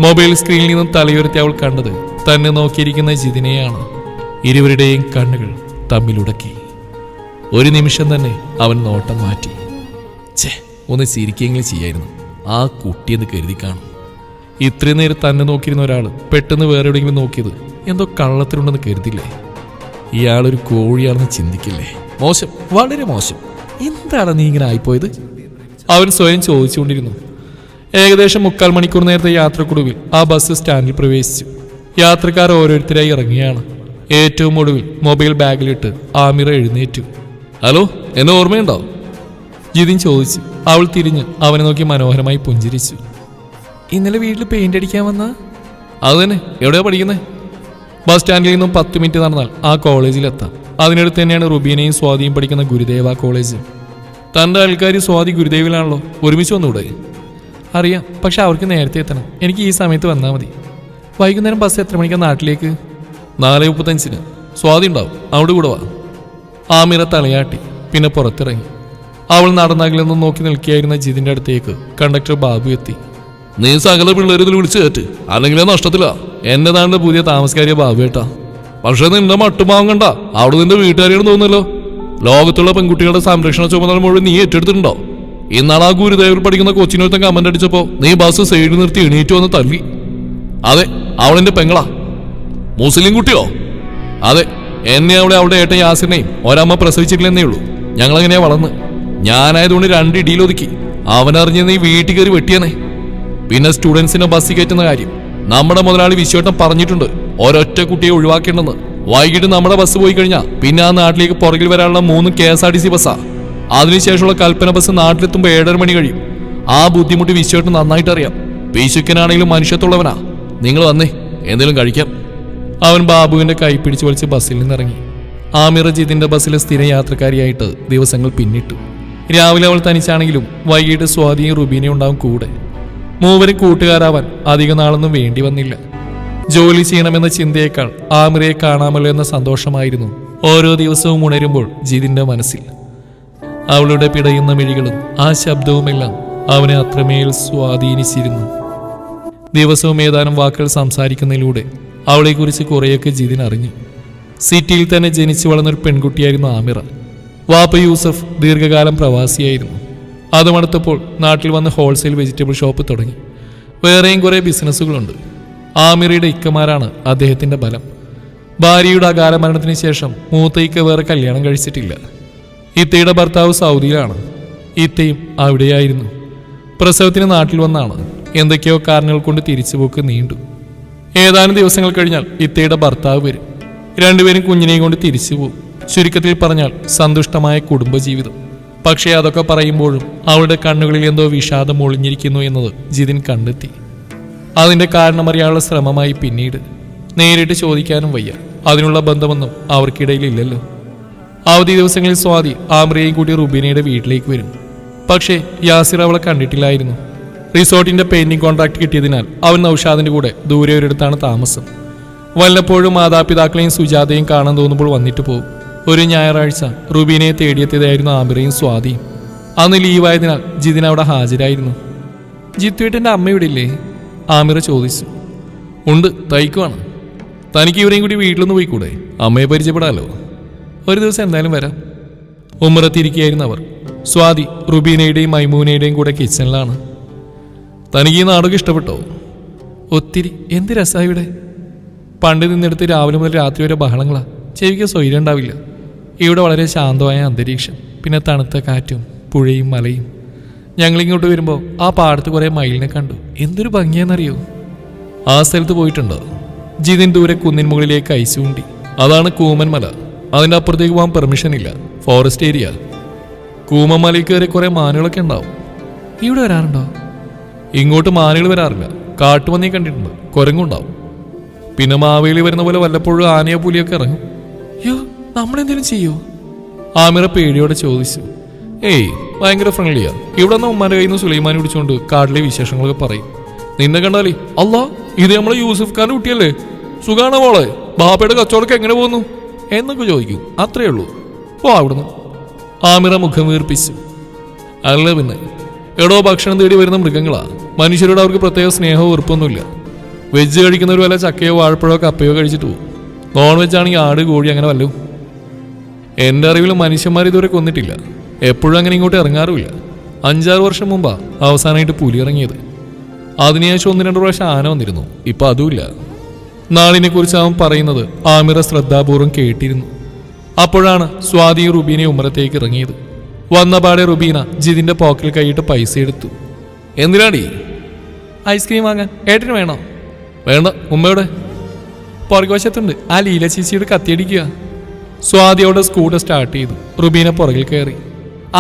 മൊബൈൽ സ്ക്രീനിൽ നിന്നും തലയുയർത്തി അവൾ കണ്ടത് തന്നെ നോക്കിയിരിക്കുന്ന ജിതിനെയാണ്. ഇരുവരുടെയും കണ്ണുകൾ തമ്മിലുടക്കി. ഒരു നിമിഷം തന്നെ അവൻ നോട്ടം മാറ്റി. ഒന്ന് ചിരിക്കെങ്കിലും ചെയ്യായിരുന്നു, ആ കുട്ടിയെന്ന് കരുതി കാണും. ഇത്രയും നേരം തന്നെ നോക്കിയിരുന്ന ഒരാൾ പെട്ടെന്ന് വേറെ എവിടെയെങ്കിലും നോക്കിയത് എന്തോ കള്ളത്തിലുണ്ടെന്ന് കരുതില്ലേ? ഇയാളൊരു കോഴിയാണെന്ന് ചിന്തിക്കില്ലേ? മോശം, വളരെ മോശം. എന്താണ് നീ ഇങ്ങനെ ആയിപ്പോയത്? അവൻ സ്വയം ചോദിച്ചുകൊണ്ടിരുന്നു. ഏകദേശം 3/4 മണിക്കൂർ നേരത്തെ യാത്രക്കൊടുവിൽ ആ ബസ് സ്റ്റാൻഡിൽ പ്രവേശിച്ചു. യാത്രക്കാർ ഓരോരുത്തരായി ഇറങ്ങിയാണ്. ഏറ്റവും ഒടുവിൽ മൊബൈൽ ബാഗിലിട്ട് ആമിറ എഴുന്നേറ്റു. ഹലോ, എന്നെ ഓർമ്മയുണ്ടോ? ജിതിൻ ചോദിച്ചു. അവൾ തിരിഞ്ഞ് അവനെ നോക്കി മനോഹരമായി പുഞ്ചിരിച്ചു. ഇന്നലെ വീട്ടിൽ പെയിന്റ് അടിക്കാൻ വന്ന? അത് തന്നെ. എവിടെയാ പഠിക്കുന്നത്? ബസ് സ്റ്റാൻഡിൽ നിന്നും 10 മിനിറ്റ് നടന്നാൽ ആ കോളേജിലെത്താം. അതിനടുത്ത് തന്നെയാണ് റുബീനയും സ്വാതിയും പഠിക്കുന്ന ഗുരുദേവ കോളേജ്. തൻ്റെ ആൾക്കാർ സ്വാതി ഗുരുദേവിലാണല്ലോ, ഒരുമിച്ച് വന്നൂടെ? അറിയാം, പക്ഷെ അവർക്ക് നേരത്തെ എത്തണം. എനിക്ക് ഈ സമയത്ത് വന്നാൽ മതി. വൈകുന്നേരം ബസ് എത്ര മണിക്കാണ് നാട്ടിലേക്ക്? 4:35. സ്വാതി ഉണ്ടാവും, അവിടെ കൂടെ വാ. ആമിറ തലയാട്ടി. പിന്നെ പുറത്തിറങ്ങി. അവൾ നടന്നകലെന്ന് നോക്കി നിൽക്കുകയായിരുന്ന ജിതിന്റെ അടുത്തേക്ക് കണ്ടക്ടർ ബാബു എത്തി. നീ സകല പിള്ളേരിൽ വിളിച്ചു കയറ്റ്, അല്ലെങ്കിൽ നഷ്ടത്തില്ല. എന്നതാണ്ട് പുതിയ താമസക്കാരിയ ബാബു ഏട്ടാ. പക്ഷെ നിന്റെ മട്ടുമാവം കണ്ട അവിടെ നിന്റെ വീട്ടുകാരിയാണ് തോന്നുന്നല്ലോ. ലോകത്തുള്ള പെൺകുട്ടികളുടെ സംരക്ഷണ ചുമതല മുഴുവൻ നീ ഏറ്റെടുത്തിട്ടുണ്ടോ? ഇന്നാൾ ആ ഗുരുദേവിൽ പഠിക്കുന്ന കൊച്ചിനൊരുത്തൻ കമന്റ് അടിച്ചപ്പോ നീ ബസ് സൈഡിൽ നിർത്തി എണീറ്റ് വന്ന് തല്ലി. അതെ, അവളെന്റെ പെങ്ങളാ. മുസ്ലിം കുട്ടിയോ? അതെ, എന്നെ അവളുടെ ഏട്ടൻ യാസിറിനെയും ഒരമ്മ പ്രസവിച്ചിട്ടില്ലെന്നേ ഉള്ളൂ. ഞങ്ങളെങ്ങനെയാ വളർന്ന്. ഞാനായതുകൊണ്ട് 2 ഇടിയിലൊതുക്കി. അവനറിഞ്ഞ നീ വീട്ടിൽ കയറി വെട്ടിയനെ. പിന്നെ സ്റ്റുഡൻസിനെ ബസ്സിൽ കയറ്റുന്ന കാര്യം നമ്മുടെ മുതലാളി വിശ്വട്ടം പറഞ്ഞിട്ടുണ്ട്, ഒരൊറ്റ കുട്ടിയെ ഒഴിവാക്കേണ്ടെന്ന്. വൈകിട്ട് നമ്മുടെ ബസ് പോയി കഴിഞ്ഞാൽ പിന്നെ ആ നാട്ടിലേക്ക് പുറകിൽ വരാനുള്ള 3 KSRTC ബസ്സാ. അതിനുശേഷമുള്ള കൽപ്പന ബസ് നാട്ടിലെത്തുമ്പോൾ 7:30 മണി കഴിയും. ആ ബുദ്ധിമുട്ട് വിശ്വട്ടം നന്നായിട്ട് അറിയാം. പിശുക്കനാണെങ്കിലും മനുഷ്യത്തുള്ളവനാ. നിങ്ങൾ വന്നേ, എന്തെങ്കിലും കഴിക്കാം. അവൻ ബാബുവിന്റെ കൈ പിടിച്ചു വലിച്ച് ബസ്സിൽ നിന്നിറങ്ങി. ആമിറ ജിതിന്റെ ബസ്സിലെ സ്ഥിര യാത്രക്കാരിയായിട്ട് ദിവസങ്ങൾ പിന്നിട്ടു. രാവിലെ അവൾ തനിച്ചാണെങ്കിലും വൈകിട്ട് സ്വാതിയും റുബീനയും ഉണ്ടാവും കൂടെ. മൂവരും കൂട്ടുകാരാവാൻ അധിക നാളൊന്നും വേണ്ടി വന്നില്ല. ജോലി ചെയ്യണമെന്ന ചിന്തയേക്കാൾ ആമിറയെ കാണാമല്ലോ എന്ന സന്തോഷമായിരുന്നു ഓരോ ദിവസവും ഉണരുമ്പോൾ ജിതിന്റെ മനസ്സിൽ. അവളുടെ പിടയുന്ന മിഴികളും ആ ശബ്ദവുമെല്ലാം അവനെ അത്രമേൽ സ്വാധീനിച്ചിരുന്നു. ദിവസവും ഏതാനും വാക്കുകൾ സംസാരിക്കുന്നതിലൂടെ അവളെക്കുറിച്ച് കുറേയൊക്കെ ജിതിൻ അറിഞ്ഞു. സിറ്റിയിൽ തന്നെ ജനിച്ചു വളർന്നൊരു പെൺകുട്ടിയായിരുന്നു ആമിറ. വാപ്പ യൂസഫ് ദീർഘകാലം പ്രവാസിയായിരുന്നു. അതുമടുത്തപ്പോൾ നാട്ടിൽ വന്ന് ഹോൾസെയിൽ വെജിറ്റബിൾ ഷോപ്പ് തുടങ്ങി. വേറെയും കുറേ ബിസിനസ്സുകളുണ്ട്. ആമിറയുടെ ഇക്കമാരാണ് അദ്ദേഹത്തിന്റെ ബലം. ഭാര്യയുടെ അകാല മരണത്തിന് ശേഷം മൂത്ത ഇക്ക വേറെ കല്യാണം കഴിച്ചിട്ടില്ല. ഇത്തയുടെ ഭർത്താവ് സൗദിയിലാണ്. ഇത്തയും അവിടെയായിരുന്നു. പ്രസവത്തിന് നാട്ടിൽ വന്നാണ്. എന്തൊക്കെയോ കാരണങ്ങൾ കൊണ്ട് തിരിച്ചുപോക്ക് നീണ്ടു. ഏതാനും ദിവസങ്ങൾ കഴിഞ്ഞാൽ ഇത്തയുടെ ഭർത്താവ് വരും. രണ്ടുപേരും കുഞ്ഞിനെയും കൊണ്ട് തിരിച്ചു പോകും. ചുരുക്കത്തിൽ പറഞ്ഞാൽ സന്തുഷ്ടമായ കുടുംബജീവിതം. പക്ഷേ അതൊക്കെ പറയുമ്പോഴും അവളുടെ കണ്ണുകളിൽ എന്തോ വിഷാദം ഒളിഞ്ഞിരിക്കുന്നു എന്നത് ജിതിൻ കണ്ടെത്തി. അതിന്റെ കാരണമറിയാനുള്ള ശ്രമമായി പിന്നീട്. നേരിട്ട് ചോദിക്കാനും വയ്യ, അതിനുള്ള ബന്ധമൊന്നും അവർക്കിടയിലില്ലല്ലോ. അവധി ദിവസങ്ങളിൽ സ്വാതി ആമിറയെയും കൂടി റുബീനയുടെ വീട്ടിലേക്ക് വരും. പക്ഷേ യാസിർ അവളെ കണ്ടിട്ടില്ലായിരുന്നു. റിസോർട്ടിന്റെ പെയിന്റിംഗ് കോൺട്രാക്ട് കിട്ടിയതിനാൽ അവൻ നൗഷാദിന്റെ കൂടെ ദൂരെ ഒരിടത്താണ് താമസം. വല്ലപ്പോഴും മാതാപിതാക്കളെയും സുജാതയും കാണാൻ തോന്നുമ്പോൾ വന്നിട്ട് പോകും. ഒരു ഞായറാഴ്ച റുബീനയെ തേടിയെത്തിയതായിരുന്നു ആമിറയും സ്വാതിയും. അന്ന് ലീവായതിനാൽ ജിതിൻ അവിടെ ഹാജരായിരുന്നു. ജിത്തുവേട്ടൻ്റെ അമ്മ ഇവിടെ ഇല്ലേ? ആമിറ ചോദിച്ചു. ഉണ്ട്, തയ്ക്കുവാണ്. തനിക്ക് ഇവരെയും കൂടി വീട്ടിലൊന്ന് പോയിക്കൂടെ? അമ്മയെ പരിചയപ്പെടാമല്ലോ. ഒരു ദിവസം എന്തായാലും വരാം. ഉമ്മറത്തിരിക്കുകയായിരുന്നു അവർ. സ്വാതി റുബീനയുടെയും മൈമൂനയുടെയും കൂടെ കിച്ചണിലാണ്. തനിക്ക് ഈ നാടകം ഇഷ്ടപ്പെട്ടോ? ഒത്തിരി. എന്ത് രസമാണ് ഇവിടെ. പണ്ട് നിന്നെടുത്ത് രാവിലെ മുതൽ രാത്രി വരെ ബഹളങ്ങളാ. ചെവിക്ക് സ്വൈര്യം ഉണ്ടാവില്ല. ഇവിടെ വളരെ ശാന്തമായ അന്തരീക്ഷം, പിന്നെ തണുത്ത കാറ്റും പുഴയും മലയും. ഞങ്ങളിങ്ങോട്ട് വരുമ്പോൾ ആ പാടത്ത് കുറേ മയിലിനെ കണ്ടു. എന്തൊരു ഭംഗിയാണെന്നറിയോ? ആ സ്ഥലത്ത് പോയിട്ടുണ്ടോ? ജിതിൻ ദൂരെ കുന്നിൻ മുകളിലേക്ക് ഐസ് ചൂണ്ടി. അതാണ് കൂമൻ മല. അതിൻ്റെ അപ്പുറത്തേക്ക് പോകാൻ പെർമിഷൻ ഇല്ല, ഫോറസ്റ്റ് ഏരിയ. കൂമൻ മലയിൽ കയറി കുറേ മാനുകളൊക്കെ ഉണ്ടാവും. ഇവിടെ വരാറുണ്ടോ? ഇങ്ങോട്ട് മാനുകൾ വരാറില്ല. കാട്ടുപന്നിയെ കണ്ടിട്ടുണ്ട്, കുരങ്ങുണ്ടാവും. പിന്നെ മാവേലി വരുന്ന പോലെ വല്ലപ്പോഴും ആനയോ പുലിയൊക്കെ ഇറങ്ങും. അയ്യോ, നമ്മളെന്തെങ്കിലും ചെയ്യോ? ആമിറ പേടിയോടെ ചോദിച്ചു. ഏയ്, ഭയങ്കര ഫ്രണ്ട്ലിയാ. ഇവിടെ നിന്ന് ഉമ്മാന്റെ കയ്യിൽ നിന്ന് സുലൈമാനി പിടിച്ചുകൊണ്ട് കാട്ടിലെ വിശേഷങ്ങളൊക്കെ പറയും. നിന്നെ കണ്ടാലേ, അല്ലാ ഇത് നമ്മളെ യൂസുഫ് ഖാന്റെ കുട്ടിയല്ലേ, സുഖാണോ മോളെ, ബാപ്പയുടെ കച്ചവടമൊക്കെ എങ്ങനെ പോകുന്നു എന്നൊക്കെ ചോദിക്കും. അത്രേ ഉള്ളൂ. ഓ അവിടുന്ന്. ആമിറ മുഖം വീർപ്പിച്ചു. അല്ല പിന്നെ, എടോ ഭക്ഷണം തേടി വരുന്ന മൃഗങ്ങളാ. മനുഷ്യരോട് അവർക്ക് പ്രത്യേക സ്നേഹവും വെറുപ്പൊന്നുമില്ല. വെജ് കഴിക്കുന്നവർ വല്ല ചക്കയോ വാഴപ്പഴോ കപ്പയോ കഴിച്ചിട്ട് പോകും. നോൺ വെജ് ആണെങ്കിൽ ആട്, കോഴി അങ്ങനെ വല്ലതും. എൻ്റെ അറിവിൽ മനുഷ്യന്മാർ ഇതുവരെ കൊന്നിട്ടില്ല. എപ്പോഴും അങ്ങനെ ഇങ്ങോട്ട് ഇറങ്ങാറുമില്ല. 5-6 വർഷം മുമ്പാ അവസാനമായിട്ട് പുലി ഇറങ്ങിയത്. അതിനുശേഷം 1-2 പ്രാവശ്യം ആന വന്നിരുന്നു. ഇപ്പം അതുമില്ല. നാളിനെ കുറിച്ച് അവൻ പറയുന്നത് ആമിറ ശ്രദ്ധാപൂർവം കേട്ടിരുന്നു. അപ്പോഴാണ് സ്വാതിയും റുബീനയും ഉമ്മറത്തേക്ക് ഇറങ്ങിയത്. വന്നപാടെ റുബീന ജിതിന്റെ പോക്കറ്റിൽ കൈയിട്ട് പൈസ എടുത്തു. എന്തിനാടി? ഐസ്ക്രീം വാങ്ങാൻ. ഏട്ടന് വേണോ? വേണ്ട. ഉമ്മയുടെ പുറകുവശത്തുണ്ട്. ആ ലീല ചേച്ചിയുടെ കത്തിയടിക്കുക. സ്വാതിയോടെ സ്കൂട്ടർ സ്റ്റാർട്ട് ചെയ്തു. റുബീന പുറകിൽ കയറി.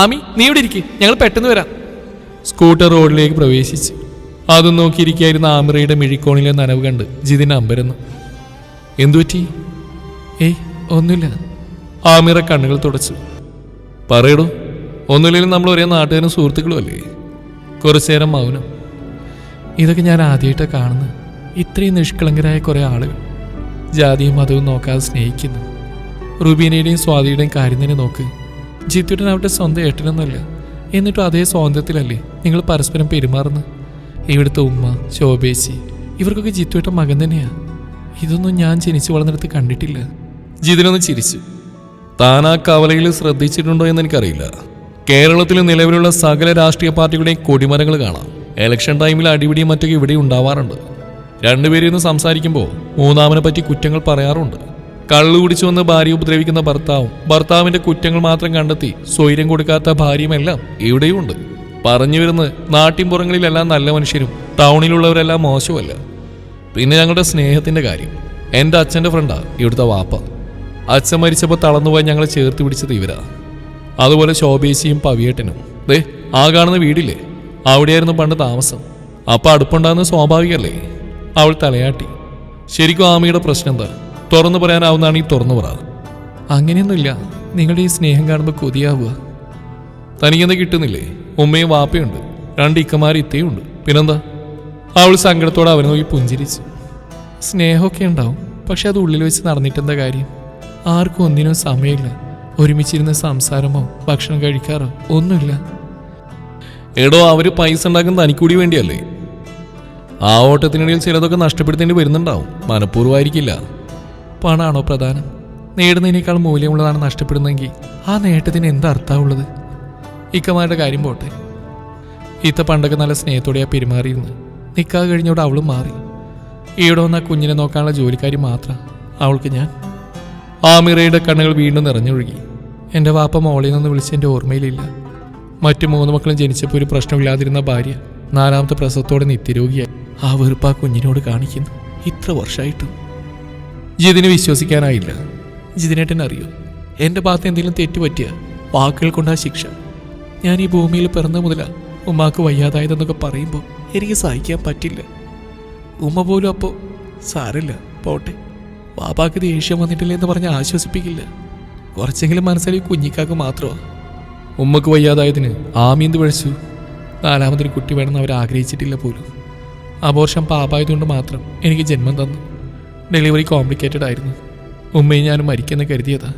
ആമി, നീ ഇവിടെ ഇരിക്കും, ഞങ്ങൾ പെട്ടെന്ന് വരാം. സ്കൂട്ടർ റോഡിലേക്ക് പ്രവേശിച്ചു. അതും നോക്കിയിരിക്കായിരുന്ന ആമിറയുടെ മിഴിക്കോണിലെ നനവ് കണ്ട് ജിതിന് അമ്പരന്നു. എന്തുപറ്റി? ഏയ് ഒന്നുമില്ല. ആമിറ കണ്ണുകൾ തുടച്ചു. പറയടോ. ഒന്നുമില്ലെങ്കിലും നമ്മൾ ഒരേ നാട്ടുകാരും സുഹൃത്തുക്കളും അല്ലേ? കുറച്ചുനേരം മൗനം. ഇതൊക്കെ ഞാൻ ആദ്യമായിട്ടാണ് കാണുന്നത്. ഇത്രയും നിഷ്കളങ്കരായ കുറേ ആളുകൾ ജാതിയും മതവും നോക്കാതെ സ്നേഹിക്കുന്നു. റുബീനയുടെയും സ്വാതിയുടെയും കാര്യം തന്നെ നോക്ക്. ജിത്തുട്ടൻ അവരുടെ സ്വന്തം ഏട്ടനൊന്നുമല്ല. എന്നിട്ടും അതേ സ്വാതന്ത്ര്യത്തിലല്ലേ നിങ്ങൾ പരസ്പരം പെരുമാറുന്നത്. ഇവിടുത്തെ ഉമ്മ, ശോഭേച്ചി, ഇവർക്കൊക്കെ ജിത്തുട്ടൻ മകൻ തന്നെയാ. ഇതൊന്നും ഞാൻ ജനിച്ചു വളർന്നിടത്ത് കണ്ടിട്ടില്ല. ജിതിനൊന്ന് ചിരിച്ചു. താൻ ആ കവലയിൽ ശ്രദ്ധിച്ചിട്ടുണ്ടോ എന്ന് എനിക്കറിയില്ല. കേരളത്തിൽ നിലവിലുള്ള സകല രാഷ്ട്രീയ പാർട്ടികളുടെയും കൊടിമരങ്ങൾ കാണാം. ഇലക്ഷൻ ടൈമിൽ അടിപിടിയും മറ്റൊക്കെ ഇവിടെ ഉണ്ടാവാറുണ്ട്. രണ്ടുപേരും ഇന്ന് സംസാരിക്കുമ്പോൾ മൂന്നാമനെ പറ്റി കുറ്റങ്ങൾ പറയാറുണ്ട്. കള്ളു കുടിച്ചു വന്ന് ഭാര്യ ഉപദ്രവിക്കുന്ന ഭർത്താവും ഭർത്താവിന്റെ കുറ്റങ്ങൾ മാത്രം കണ്ടെത്തി സ്വൈര്യം കൊടുക്കാത്ത ഭാര്യയുമെല്ലാം ഇവിടെയുണ്ട്. പറഞ്ഞു വരുന്നത് നാട്ടിൻപുറങ്ങളിലെല്ലാം നല്ല മനുഷ്യരും ടൗണിലുള്ളവരെല്ലാം മോശമല്ല. പിന്നെ ഞങ്ങളുടെ സ്നേഹത്തിന്റെ കാര്യം. എൻ്റെ അച്ഛൻ്റെ ഫ്രണ്ടാ ഇവിടുത്തെ വാപ്പ. അച്ഛൻ മരിച്ചപ്പോൾ തളർന്നുപോയി ഞങ്ങളെ ചേർത്ത് പിടിച്ചത് ഇവരാ. അതുപോലെ ശോഭേശിയും പവിയേട്ടനും. ദേ ആ കാണുന്ന വീടില്ലേ, അവിടെയായിരുന്നു പണ്ട് താമസം. അപ്പം അടുപ്പുണ്ടാകുന്നത് സ്വാഭാവികമല്ലേ? അവൾ തലയാട്ടി. ശരിക്കും ആമിയുടെ പ്രശ്നം എന്താ? തുറന്നു പറയാനാവുന്നതാണെങ്കിൽ തുറന്നു പറ. അങ്ങനെയൊന്നുമില്ല. നിങ്ങളുടെ ഈ സ്നേഹം കാണുമ്പോൾ കൊതിയാവുക. തനിക്കെന്താ കിട്ടുന്നില്ലേ? ഉമ്മയും വാപ്പയുണ്ട്, 2 ഇക്കമാരും ഇത്തയുണ്ട്. പിന്നെന്താ? അവൾ സങ്കടത്തോടെ അവനെ നോക്കി പുഞ്ചിരിച്ചു. സ്നേഹമൊക്കെ ഉണ്ടാവും, പക്ഷെ അത് ഉള്ളിൽ വെച്ച് നടന്നിട്ടെന്താ കാര്യം? ആർക്കും ഒന്നിനും സമയമില്ല. ഒരുമിച്ചിരുന്ന് സംസാരമോ ഭക്ഷണം കഴിക്കാറോ ഒന്നുമില്ല. എടോ, അവര് പൈസ ഉണ്ടാക്കുന്ന തനിക്കൂടി വേണ്ടിയല്ലേ? ആ ഓട്ടത്തിനിടയിൽ ചിലതൊക്കെ നഷ്ടപ്പെടുത്തേണ്ടി വരുന്നുണ്ടാവും. മനഃപൂർവ്വമായിരിക്കില്ല. പണമാണോ പ്രധാനം? നേടുന്നതിനേക്കാൾ മൂല്യമുള്ളതാണ് നഷ്ടപ്പെടുന്നതെങ്കിൽ ആ നേട്ടത്തിന് എന്താ അർത്ഥമുള്ളത്? ഇക്കമാരുടെ കാര്യം പോട്ടെ. ഇത്ത പണ്ടൊക്കെ നല്ല സ്നേഹത്തോടെയാ പെരുമാറിയിരുന്നു. നിക്കാതെ കഴിഞ്ഞോടെ അവളും മാറി. ഈവിടെ വന്ന കുഞ്ഞിനെ നോക്കാനുള്ള ജോലിക്കാരി മാത്രം അവൾക്ക് ഞാൻ. ആമിറയുടെ കണ്ണുകൾ വീണ്ടും നിറഞ്ഞൊഴുകി. എൻ്റെ വാപ്പ മോളിൽ നിന്ന് വിളിച്ച് എൻ്റെ ഓർമ്മയിലില്ല. മറ്റു 3 മക്കളും ജനിച്ചപ്പോൾ ഒരു പ്രശ്നമില്ലാതിരുന്ന ഭാര്യ 4ാമത്തെ പ്രസവത്തോടെ നിത്യരോഗിയായി. ആ വെറുപ്പ് ആ കുഞ്ഞിനോട് കാണിക്കുന്നു ഇത്ര വർഷമായിട്ടും. ജിതിന് വിശ്വസിക്കാനായില്ല. ജിതിനേട്ടൻ അറിയോ, എൻ്റെ ഭാഗത്ത് എന്തെങ്കിലും തെറ്റുപറ്റിയ വാക്കുകൾ കൊണ്ടാ ശിക്ഷ. ഞാൻ ഈ ഭൂമിയിൽ പിറന്ന മുതലാ ഉമ്മാക്ക് വയ്യാതായതെന്നൊക്കെ പറയുമ്പോൾ എനിക്ക് സഹിക്കാൻ പറ്റില്ല. ഉമ്മ പോലും അപ്പോൾ സാരല്ല പോട്ടെ, വാപ്പാക്ക് ദേഷ്യം വന്നിട്ടില്ല എന്ന് പറഞ്ഞ് ആശ്വസിപ്പിക്കില്ല. കുറച്ചെങ്കിലും മനസ്സിലായി കുഞ്ഞിക്കാക്ക് മാത്രമാണ്. ഉമ്മക്ക് വയ്യാതായതിന് ആമീന്ത് പഴിച്ചു. 4ാമതൊരു കുട്ടി വേണമെന്ന് അവർ ആഗ്രഹിച്ചിട്ടില്ല പോലും. അബോർഷൻ പാപായതുകൊണ്ട് മാത്രം എനിക്ക് ജന്മം തന്നു. ഡെലിവറി കോംപ്ലിക്കേറ്റഡ് ആയിരുന്നു. ഉമ്മയും ഞാനും മരിക്കുമെന്ന് കരുതിയതാ.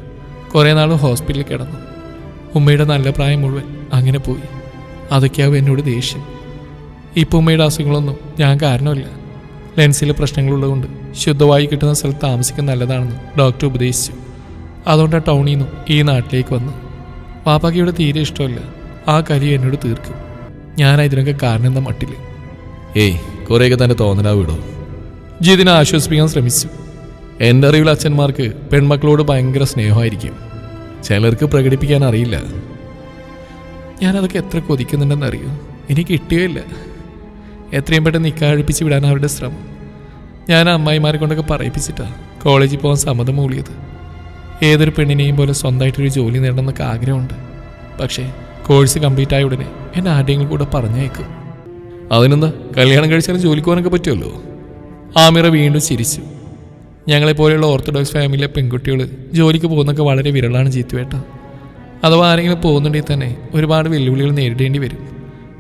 കുറേ നാൾ ഹോസ്പിറ്റലിൽ കിടന്നു. ഉമ്മയുടെ നല്ല പ്രായം മുഴുവൻ അങ്ങനെ പോയി. അതൊക്കെയാവും എന്നോട് ദേഷ്യം. ഇപ്പോൾ ഉമ്മയുടെ അസുഖങ്ങളൊന്നും ഞാൻ കാരണമല്ല. ലെൻസിൽ പ്രശ്നങ്ങളുള്ളതുകൊണ്ട് ശുദ്ധവായു കിട്ടുന്ന സ്ഥലത്ത് താമസിക്കാൻ നല്ലതാണെന്ന് ഡോക്ടർ ഉപദേശിച്ചു. അതുകൊണ്ടാണ് ടൗണിൽ നിന്നും ഈ നാട്ടിലേക്ക് വന്ന്. പാപ്പാക്ക് ഇവിടെ തീരെ ഇഷ്ടമല്ല. ആ കാര്യം എന്നോട് തീർക്കും. ഞാൻ ഇതിനൊക്കെ കാരണം എന്താ മട്ടില്ല. ഏയ്, കുറേയൊക്കെ തന്നെ തോന്നലാ വിടോ. ജിതിനെ ആശ്വസിപ്പിക്കാൻ ശ്രമിച്ചു. എൻ്റെ അറിവിൽ അച്ഛന്മാർക്ക് പെൺമക്കളോട് ഭയങ്കര സ്നേഹമായിരിക്കും. ചിലർക്ക് പ്രകടിപ്പിക്കാൻ അറിയില്ല. ഞാനതൊക്കെ എത്ര കൊതിക്കുന്നുണ്ടെന്നറിയോ? ഇനി കിട്ടുകയില്ല. എത്രയും പെട്ടെന്ന് നിക്കാഴിപ്പിച്ച് വിടാൻ അവരുടെ ശ്രമം. ഞാൻ അമ്മായിമാരെ കൊണ്ടൊക്കെ പറയിപ്പിച്ചിട്ടാണ് കോളേജിൽ പോകാൻ സമ്മതം മൂളിയത്. ഏതൊരു പെണ്ണിനെയും പോലെ സ്വന്തമായിട്ടൊരു ജോലി നേടണമെന്നൊക്കെ ആഗ്രഹമുണ്ട്. പക്ഷേ കോഴ്സ് കംപ്ലീറ്റ് ആയ ഉടനെ എന്നെ ആരുടെയെങ്കിലും കൂടെ പറഞ്ഞേക്കും. അതിനെന്താ, കല്യാണം കഴിച്ചാലും ജോലിക്ക് പോകാനൊക്കെ പറ്റുമല്ലോ. ആമിറ വീണ്ടും ചിരിച്ചു. ഞങ്ങളെപ്പോലെയുള്ള ഓർത്തഡോക്സ് ഫാമിലിയിലെ പെൺകുട്ടികൾ ജോലിക്ക് പോകുന്നൊക്കെ വളരെ വിരളാണ് ജീത്തുവേട്ട. അഥവാ ആരെങ്കിലും പോകുന്നുണ്ടെങ്കിൽ തന്നെ ഒരുപാട് വെല്ലുവിളികൾ നേരിടേണ്ടി വരും.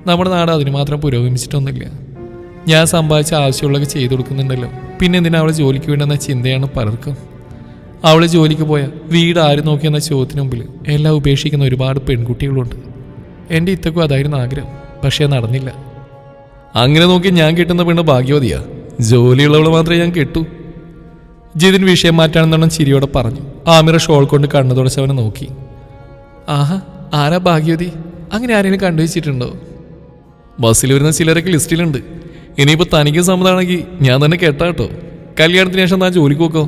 നമ്മുടെ നാട് അതിന് മാത്രം പുരോഗമിച്ചിട്ടൊന്നുമില്ല. ഞാൻ സമ്പാദിച്ച ആവശ്യമുള്ളതൊക്കെ ചെയ്തു കൊടുക്കുന്നുണ്ടല്ലോ, പിന്നെ എന്തിനാ അവൾ ജോലിക്ക് വേണ്ടെന്ന ചിന്തയാണ് പലർക്കും. അവൾ ജോലിക്ക് പോയാൽ വീട് ആര് നോക്കിയെന്ന ചോദ്യത്തിന് മുമ്പിൽ എല്ലാം ഉപേക്ഷിക്കുന്ന ഒരുപാട് പെൺകുട്ടികളുണ്ട്. എൻ്റെ ഇത്തക്കും അതായിരുന്നു ആഗ്രഹം, പക്ഷേ നടന്നില്ല. അങ്ങനെ നോക്കി ഞാൻ കിട്ടുന്ന പെണ്ണ് ഭാഗ്യവതിയാ. ജോലിയുള്ളവൾ മാത്രമേ ഞാൻ കിട്ടൂ. ജിതിൻ വിഷയം മാറ്റാണെന്നോണം ചിരിയോടെ പറഞ്ഞു. ആമിറ ഷോൾ കൊണ്ട് കണ്ണു തുടച്ചവനെ നോക്കി. ആഹാ, ആരാ ഭാഗ്യവതി? അങ്ങനെ ആരെങ്കിലും കണ്ടുവച്ചിട്ടുണ്ടോ? ബസ്സിൽ വരുന്ന ചിലരൊക്കെ ലിസ്റ്റിലുണ്ട്. ഇനിയിപ്പോൾ തനിക്ക് സമ്മതമാണെങ്കിൽ ഞാൻ തന്നെ കേട്ടാട്ടോ. കല്യാണത്തിന് ശേഷം ഞാൻ ജോലിക്ക് നോക്കോ?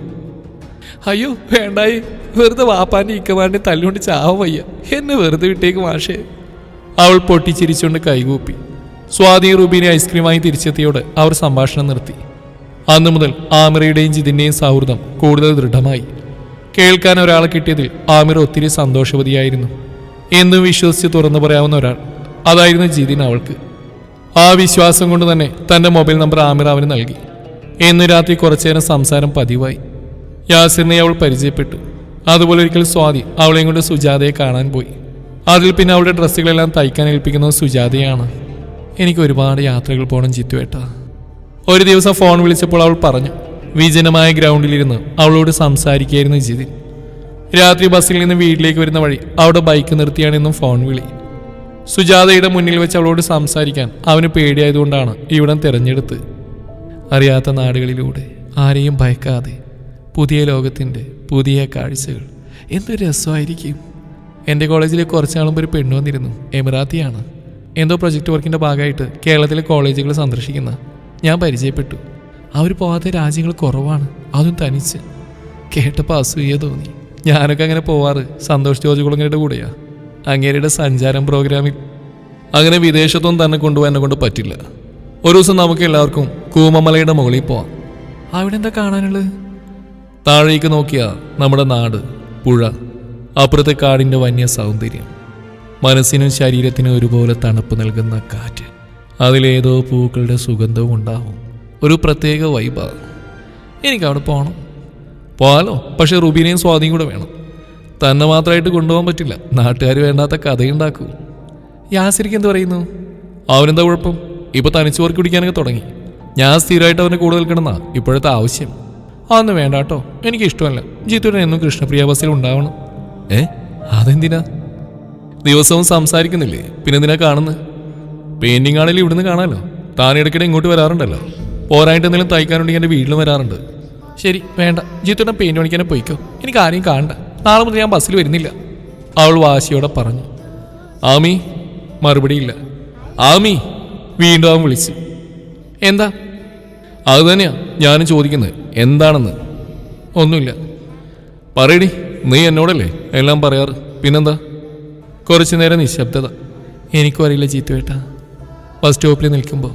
അയ്യോ വേണ്ടായി, വെറുതെ വാപ്പാൻ്റെ ഇക്കമാരുടെ തല്ലുകൊണ്ട് ചാവാൻ വയ്യ. എന്നെ വെറുതെ വിട്ടേക്ക് മാഷേ. അവൾ പൊട്ടിച്ചിരിച്ചുകൊണ്ട് കൈകൂപ്പി. സ്വാതി റുബീനെ ഐസ്ക്രീം വാങ്ങി തിരിച്ചെത്തിയോടെ അവർ സംഭാഷണം നിർത്തി. അന്നു മുതൽ ആമിറയുടെയും ജിതിൻ്റെയും സൗഹൃദം കൂടുതൽ ദൃഢമായി. കേൾക്കാൻ ഒരാളെ കിട്ടിയതിൽ ആമിറ ഒത്തിരി സന്തോഷവതിയായിരുന്നു. എന്നും വിശ്വസിച്ച് തുറന്നു പറയാവുന്ന ഒരാൾ, അതായിരുന്നു ജിതിൻ അവൾക്ക്. ആ വിശ്വാസം കൊണ്ട് തന്നെ തൻ്റെ മൊബൈൽ നമ്പർ ആമിറ അവന് നൽകി. എന്ന് രാത്രി കുറച്ചുനേരം സംസാരം പതിവായി. യാസിറിനെ അവൾ പരിചയപ്പെട്ടു. അതുപോലെ ഒരിക്കൽ സ്വാതി അവളെയും കൊണ്ട് സുജാതയെ കാണാൻ പോയി. അതിൽ പിന്നെ അവളുടെ ഡ്രസ്സുകളെല്ലാം തയ്ക്കാൻ ഏൽപ്പിക്കുന്നത് സുജാതയാണ്. എനിക്ക് ഒരുപാട് യാത്രകൾ പോകണം ജിത്തുവേട്ട. ഒരു ദിവസം ഫോൺ വിളിച്ചപ്പോൾ അവൾ പറഞ്ഞു. വിജനമായ ഗ്രൗണ്ടിലിരുന്ന് അവളോട് സംസാരിക്കുകയായിരുന്നു ജിതിൻ. രാത്രി ബസ്സിൽ നിന്ന് വീട്ടിലേക്ക് വരുന്ന വഴി അവിടെ ബൈക്ക് നിർത്തിയാണ് ഇന്നും ഫോൺ വിളി. സുജാതയുടെ മുന്നിൽ വെച്ച് അവളോട് സംസാരിക്കാൻ അവന് പേടിയായതുകൊണ്ടാണ് ഇവിടം തിരഞ്ഞെടുത്ത്. അറിയാത്ത നാടുകളിലൂടെ ആരെയും ഭയക്കാതെ പുതിയ ലോകത്തിൻ്റെ പുതിയ കാഴ്ചകൾ എന്തൊരു രസമായിരിക്കും. എൻ്റെ കോളേജിൽ കുറച്ച് നാളുമ്പോൾ ഒരു പെണ്ണു വന്നിരുന്നു. എമിറാത്തിയാണ്. എന്തോ പ്രൊജക്റ്റ് വർക്കിൻ്റെ ഭാഗമായിട്ട് കേരളത്തിലെ കോളേജുകൾ സന്ദർശിക്കുന്ന ഞാൻ പരിചയപ്പെട്ടു. അവർ പോകാത്ത രാജ്യങ്ങൾ കുറവാണ്, അതും തനിച്ച്. കേട്ടപ്പോൾ അസൂയ തോന്നി. ഞാനൊക്കെ അങ്ങനെ പോവാറ് സന്തോഷ് ജോർജ് കുളങ്ങരയുടെ കൂടെയാ. അങ്ങേരുടെ സഞ്ചാരം പ്രോഗ്രാമിൽ. അങ്ങനെ വിദേശത്തൊന്നും തന്നെ കൊണ്ടുപോകാൻ എന്നെ കൊണ്ട് പറ്റില്ല. ഒരു ദിവസം നമുക്ക് എല്ലാവർക്കും കൂമമലയുടെ മുകളിൽ പോവാം. അവിടെ എന്താ കാണാനുള്ളത്? താഴേക്ക് നോക്കിയാ നമ്മുടെ നാട്, പുഴ, അപ്പുറത്തെ കാടിൻ്റെ വന്യ സൗന്ദര്യം, മനസ്സിനും ശരീരത്തിനും ഒരുപോലെ തണുപ്പ് നൽകുന്ന കാറ്റ്, അതിലേതോ പൂക്കളുടെ സുഗന്ധവും ഉണ്ടാവും. ഒരു പ്രത്യേക വൈബാ. എനിക്കവിടെ പോകണം. പോകാലോ, പക്ഷെ റുബീനെയും സ്വാതിയും കൂടെ വേണം. തന്നെ മാത്രമായിട്ട് കൊണ്ടുപോകാൻ പറ്റില്ല. നാട്ടുകാർ വേണ്ടാത്ത കഥയുണ്ടാക്കൂ. യാസിരിക്ക് എന്ത് പറയുന്നു? അവനെന്താ കുഴപ്പം? ഇപ്പൊ തനിച്ചോർക്ക് കുടിക്കാനൊക്കെ തുടങ്ങി. ഞാൻ സ്ഥിരമായിട്ട് അവനെ കൂടുതൽ നിൽക്കണമെന്നാ ഇപ്പോഴത്തെ ആവശ്യം. അതൊന്നും വേണ്ട കേട്ടോ, എനിക്കിഷ്ടമല്ല. ജിത്തുവിനെ എന്നും കൃഷ്ണപ്രിയ ബസ്സിൽ ഉണ്ടാവണം. അതെന്തിനാ? ദിവസവും സംസാരിക്കുന്നില്ലേ, പിന്നെന്തിനാ കാണുന്നത്? പെയിന്റിംഗ് ആണെങ്കിലും ഇവിടുന്ന് കാണാമല്ലോ. താൻ ഇടയ്ക്കിടെ ഇങ്ങോട്ട് വരാറുണ്ടല്ലോ. പോരായിട്ട് എന്തെങ്കിലും തയ്ക്കാനുണ്ടെങ്കിൽ എൻ്റെ വീട്ടിലും വരാറുണ്ട്. ശരി, വേണ്ട. ജിത്തുവിനെ പെയിന്റ് പണിക്കാനെ പോയിക്കോ. എനിക്ക് ആരെയും കാണണ്ട. നാളെ മുതൽ ഞാൻ ബസ്സിൽ വരുന്നില്ല, അവൾ വാശിയോടെ പറഞ്ഞു. ആമി? മറുപടിയില്ല. ആമി? വീണ്ടും അവൻ വിളിച്ചു. എന്താ? അത് തന്നെയാ ഞാനും ചോദിക്കുന്നത്, എന്താണെന്ന്. ഒന്നുമില്ല. പറയടി, നീ എന്നോടല്ലേ എല്ലാം പറയാറ്, പിന്നെന്താ? കുറച്ചു നേരം നിശബ്ദത. എനിക്കും അറിയില്ല ജീത്തുവേട്ട. ബസ് സ്റ്റോപ്പിൽ നിൽക്കുമ്പോൾ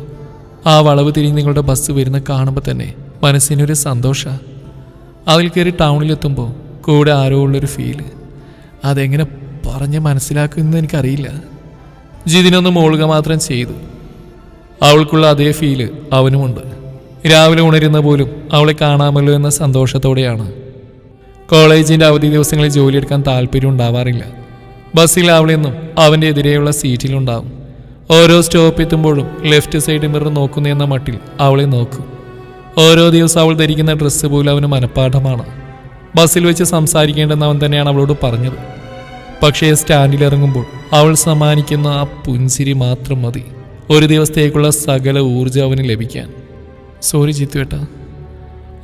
ആ വളവ് തിരിഞ്ഞ് നിങ്ങളുടെ ബസ് വരുന്ന കാണുമ്പോൾ തന്നെ മനസ്സിനൊരു സന്തോഷമാണ്. അതിൽ കയറി ടൗണിലെത്തുമ്പോൾ കൂടെ ആരോ ഉള്ളൊരു ഫീല്. അതെങ്ങനെ പറഞ്ഞ് മനസ്സിലാക്കുമെന്ന് എനിക്കറിയില്ല. ജിതിനൊന്ന് മോളുക മാത്രം ചെയ്തു. അവൾക്കുള്ള അതേ ഫീല് അവനുമുണ്ട്. രാവിലെ ഉണരുന്ന പോലും അവളെ കാണാമല്ലോ എന്ന സന്തോഷത്തോടെയാണ്. കോളേജിൻ്റെ അവധി ദിവസങ്ങളിൽ ജോലിയെടുക്കാൻ താല്പര്യം ഉണ്ടാവാറില്ല. ബസ്സിൽ അവളെന്നും അവൻ്റെ എതിരെയുള്ള സീറ്റിലുണ്ടാവും. ഓരോ സ്റ്റോപ്പ് എത്തുമ്പോഴും ലെഫ്റ്റ് സൈഡ് മിറർ നോക്കുന്നതെന്ന മട്ടിൽ അവളെ നോക്കും. ഓരോ ദിവസം അവൾ ധരിക്കുന്ന ഡ്രസ്സ് പോലും അവന് മനഃപ്പാഠമാണ്. ബസ്സിൽ വെച്ച് സംസാരിക്കേണ്ടെന്ന് അവൻ തന്നെയാണ് അവളോട് പറഞ്ഞത്. പക്ഷേ സ്റ്റാൻഡിൽ ഇറങ്ങുമ്പോൾ അവൾ സമ്മാനിക്കുന്ന ആ പുഞ്ചിരി മാത്രം മതി ഒരു ദിവസത്തേക്കുള്ള സകല ഊർജ്ജം അവന് ലഭിക്കാൻ. സോറി ജിത്തുവേട്ടാ.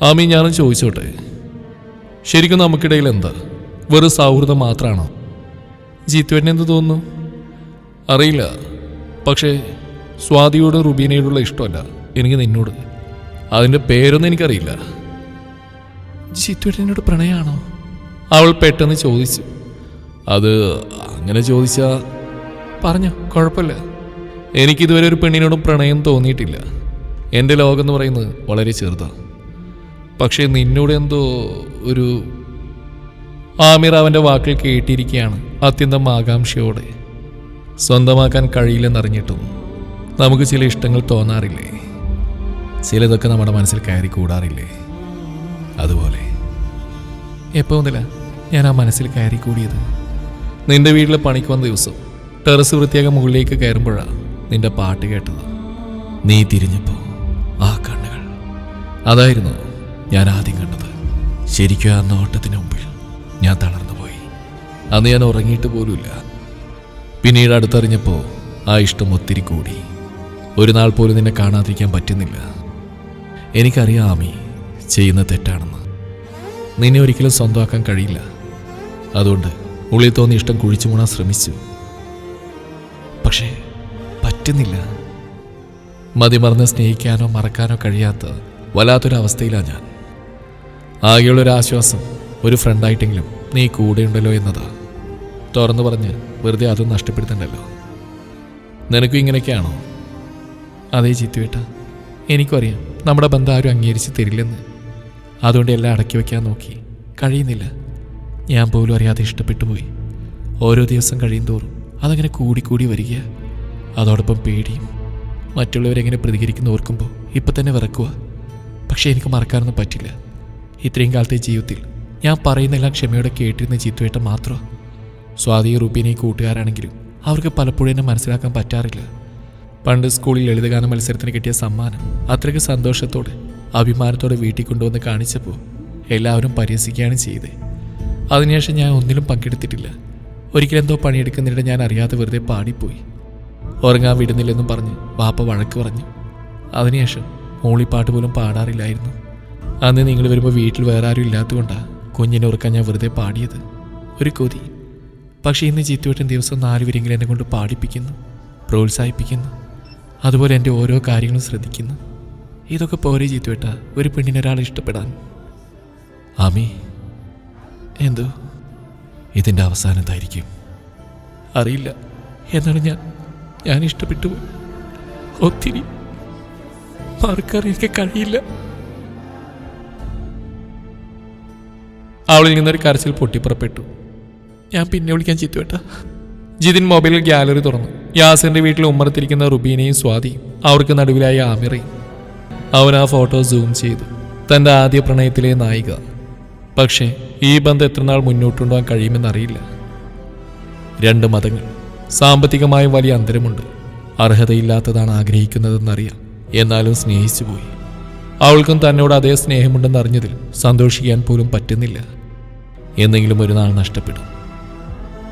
ആമി, ഞാനും ചോദിച്ചോട്ടെ, ശരിക്കും നമുക്കിടയിൽ എന്താ? വെറും സൗഹൃദം മാത്രമാണോ? ജിത്തുവേട്ടന് എന്ത് തോന്നുന്നു? അറിയില്ല, പക്ഷേ സ്വാതിയോടും റുബീനയോടുള്ള ഇഷ്ടമല്ല എനിക്ക് നിന്നോട്. അതിൻ്റെ പേരൊന്നും എനിക്കറിയില്ല. ജിത്തുവേട്ടനോട് പ്രണയമാണോ? അവൾ പെട്ടെന്ന് ചോദിച്ചു. അത് അങ്ങനെ ചോദിച്ചാ പറഞ്ഞോ, കുഴപ്പമില്ല. എനിക്കിതുവരെ ഒരു പെണ്ണിനോടും പ്രണയം തോന്നിയിട്ടില്ല. എൻ്റെ ലോകം എന്ന് പറയുന്നത് വളരെ ചെറുതാണ്. പക്ഷേ നിന്നോട് എന്തോ ഒരു... ആമിർ അവൻ്റെ വാക്കുകൾ കേട്ടിരിക്കുകയാണ് അത്യന്തം ആകാംക്ഷയോടെ. സ്വന്തമാക്കാൻ കഴിയില്ലെന്നറിഞ്ഞിട്ടും നമുക്ക് ചില ഇഷ്ടങ്ങൾ തോന്നാറില്ലേ? ചിലതൊക്കെ നമ്മുടെ മനസ്സിൽ കയറി കൂടാറില്ലേ? അതുപോലെ എപ്പോൾ മുതലാ ഞാൻ ആ മനസ്സിൽ കയറി കൂടിയത്? നിന്റെ വീട്ടിൽ പണിക്ക് വന്ന ദിവസം ടെറസ് വൃത്തിയാക്കാൻ മുകളിലേക്ക് കയറുമ്പോഴാണ് നിന്റെ പാട്ട് കേട്ടത്. നീ തിരിഞ്ഞപ്പോൾ ആ കണ്ണുകൾ, അതായിരുന്നു ഞാൻ ആദ്യം കണ്ടത്. ശരിക്കും ആ നോട്ടത്തിന് മുമ്പിൽ ഞാൻ തളർന്നുപോയി. അന്ന് ഞാൻ ഉറങ്ങിയിട്ട് പോലുമില്ല. പിന്നീട് അടുത്തറിഞ്ഞപ്പോൾ ആ ഇഷ്ടം ഒത്തിരി കൂടി. ഒരു നാൾ പോലും നിന്നെ കാണാതിരിക്കാൻ പറ്റുന്നില്ല. എനിക്കറിയാം ആമി ചെയ്യുന്ന തെറ്റാണെന്ന്. നിന്നെ ഒരിക്കലും സ്വന്തമാക്കാൻ കഴിയില്ല. അതുകൊണ്ട് ഉള്ളിൽ തോന്നി ഇഷ്ടം കുഴിച്ചു മൂടാൻ ശ്രമിച്ചു. പക്ഷേ പറ്റുന്നില്ല. മതിമറന്ന് സ്നേഹിക്കാനോ മറക്കാനോ കഴിയാത്ത വല്ലാത്തൊരവസ്ഥയിലാണ് ഞാൻ. ആകെയുള്ളൊരാശ്വാസം ഒരു ഫ്രണ്ടായിട്ടെങ്കിലും നീ കൂടെയുണ്ടല്ലോ എന്നതാ. തുറന്നു പറഞ്ഞ് വെറുതെ അതും നഷ്ടപ്പെടുത്തണ്ടല്ലോ. നിനക്കും ഇങ്ങനെയൊക്കെയാണോ? അതേ ചിത്തുവേട്ട, എനിക്കും അറിയാം നമ്മുടെ ബന്ധം ആരും അംഗീകരിച്ച് തരില്ലെന്ന്. അതുകൊണ്ട് എല്ലാം അടക്കി വയ്ക്കാൻ നോക്കി. കഴിയുന്നില്ല. ഞാൻ പോലും അറിയാതെ ഇഷ്ടപ്പെട്ടു പോയി. ഓരോ ദിവസം കഴിയും തോറും അതങ്ങനെ കൂടിക്കൂടി വരിക. അതോടൊപ്പം പേടിയും. മറ്റുള്ളവരെങ്ങനെ പ്രതികരിക്കുന്ന ഓർക്കുമ്പോൾ ഇപ്പം തന്നെ വിറക്കുക. പക്ഷേ എനിക്ക് മറക്കാനൊന്നും പറ്റില്ല. ഇത്രയും കാലത്തെ ജീവിതത്തിൽ ഞാൻ പറയുന്നെല്ലാം ക്ഷമയോടെ കേട്ടിരുന്ന ചിത്തുവേട്ട മാത്രം. സ്വാതിയും റുബീനെയും കൂട്ടുകാരാണെങ്കിലും അവർക്ക് പലപ്പോഴും എന്നെ മനസ്സിലാക്കാൻ പറ്റാറില്ല. പണ്ട് സ്കൂളിൽ ലളിതഗാന മത്സരത്തിന് കിട്ടിയ സമ്മാനം അത്രയ്ക്ക് സന്തോഷത്തോടെ അഭിമാനത്തോടെ വീട്ടിൽ കൊണ്ടുവന്ന് കാണിച്ചപ്പോൾ എല്ലാവരും പരിഹസിക്കുകയാണ് ചെയ്തത്. അതിനുശേഷം ഞാൻ ഒന്നിലും പങ്കെടുത്തിട്ടില്ല. ഒരിക്കലെന്തോ പണിയെടുക്കുന്നിടെ ഞാൻ അറിയാതെ വെറുതെ പാടിപ്പോയി. ഉറങ്ങാൻ വിടുന്നില്ലെന്നും പറഞ്ഞ് വാപ്പ വഴക്ക് പറഞ്ഞു. അതിനുശേഷം മൂളിപ്പാട്ട് പോലും പാടാറില്ലായിരുന്നു. അന്ന് നിങ്ങൾ വരുമ്പോൾ വീട്ടിൽ വേറെ ആരും ഇല്ലാത്തതുകൊണ്ടാണ് കുഞ്ഞിനെ ഉറക്കാൻ ഞാൻ വെറുതെ പാടിയത്. ഒരു കൊതി. പക്ഷേ ഇന്ന് ചിത്തുവേട്ടൻ ദിവസം 4 വരെങ്കിലും എന്നെ കൊണ്ട് പാടിപ്പിക്കുന്നു, പ്രോത്സാഹിപ്പിക്കുന്നു. അതുപോലെ എൻ്റെ ഓരോ കാര്യങ്ങളും ശ്രദ്ധിക്കുന്നു. ഇതൊക്കെ പോരെ ചിത്തുവേട്ട ഒരു പെണ്ണിനൊരാളെ ഇഷ്ടപ്പെടാൻ? ആമി, എന്തോ ഇതിൻ്റെ അവസാനത്തായിരിക്കും അറിയില്ല. എന്നാലും ഞാൻ ഇഷ്ടപ്പെട്ടു പോയി. ഒത്തിരി മറക്കാൻ എനിക്ക് കഴിയില്ല. അവളിൽ നിന്നൊരു കരച്ചിൽ പൊട്ടിപ്പുറപ്പെട്ടു. ഞാൻ പിന്നെ വിളിക്കാൻ ചിത്തുവേട്ട. ജിതിൻ മൊബൈലിൽ ഗാലറി തുറന്നു. യാസിന്റെ വീട്ടിൽ ഉമ്മറത്തിരിക്കുന്ന റുബീനെയും സ്വാതിയും അവർക്ക് നടുവിലായ ആമിറയും. അവൻ ആ ഫോട്ടോ സൂം ചെയ്തു. തൻ്റെ ആദ്യ പ്രണയത്തിലെ നായിക. പക്ഷേ ഈ ബന്ധം എത്രനാൾ മുന്നോട്ടുകൊണ്ടുപോകാൻ കഴിയുമെന്നറിയില്ല. 2 മതങ്ങൾ, സാമ്പത്തികമായും വലിയ അന്തരമുണ്ട്. അർഹതയില്ലാത്തതാണ് ആഗ്രഹിക്കുന്നതെന്നറിയാം. എന്നാലും സ്നേഹിച്ചു പോയി. അവൾക്കും തന്നോട് അതേ സ്നേഹമുണ്ടെന്നറിഞ്ഞതിൽ സന്തോഷിക്കാൻ പോലും പറ്റുന്നില്ല. എന്നെങ്കിലും ഒരു നാൾ നഷ്ടപ്പെടും.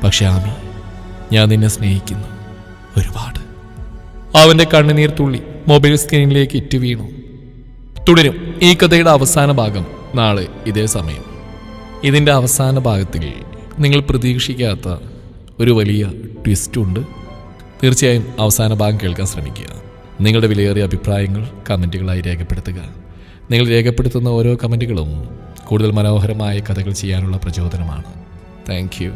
പക്ഷെ ആമി, ഞാൻ നിന്നെ സ്നേഹിക്കുന്നു ഒരുപാട്. അവൻ്റെ കണ്ണുനീർ തുള്ളി മൊബൈൽ സ്ക്രീനിലേക്ക് ഇറ്റു വീണു. തുടരും ഈ കഥയുടെ അവസാന ഭാഗം നാളെ ഇതേ സമയം. ഇതിൻ്റെ അവസാന ഭാഗത്തിൽ നിങ്ങൾ പ്രതീക്ഷിക്കാത്ത ഒരു വലിയ ട്വിസ്റ്റുണ്ട്. തീർച്ചയായും അവസാന ഭാഗം കേൾക്കാൻ ശ്രമിക്കുക. നിങ്ങളുടെ വിലയേറിയ അഭിപ്രായങ്ങൾ കമൻറ്റുകളായി രേഖപ്പെടുത്തുക. നിങ്ങൾ രേഖപ്പെടുത്തുന്ന ഓരോ കമൻറ്റുകളും കൂടുതൽ മനോഹരമായ കഥകൾ ചെയ്യാനുള്ള പ്രചോദനമാണ്. Thank you.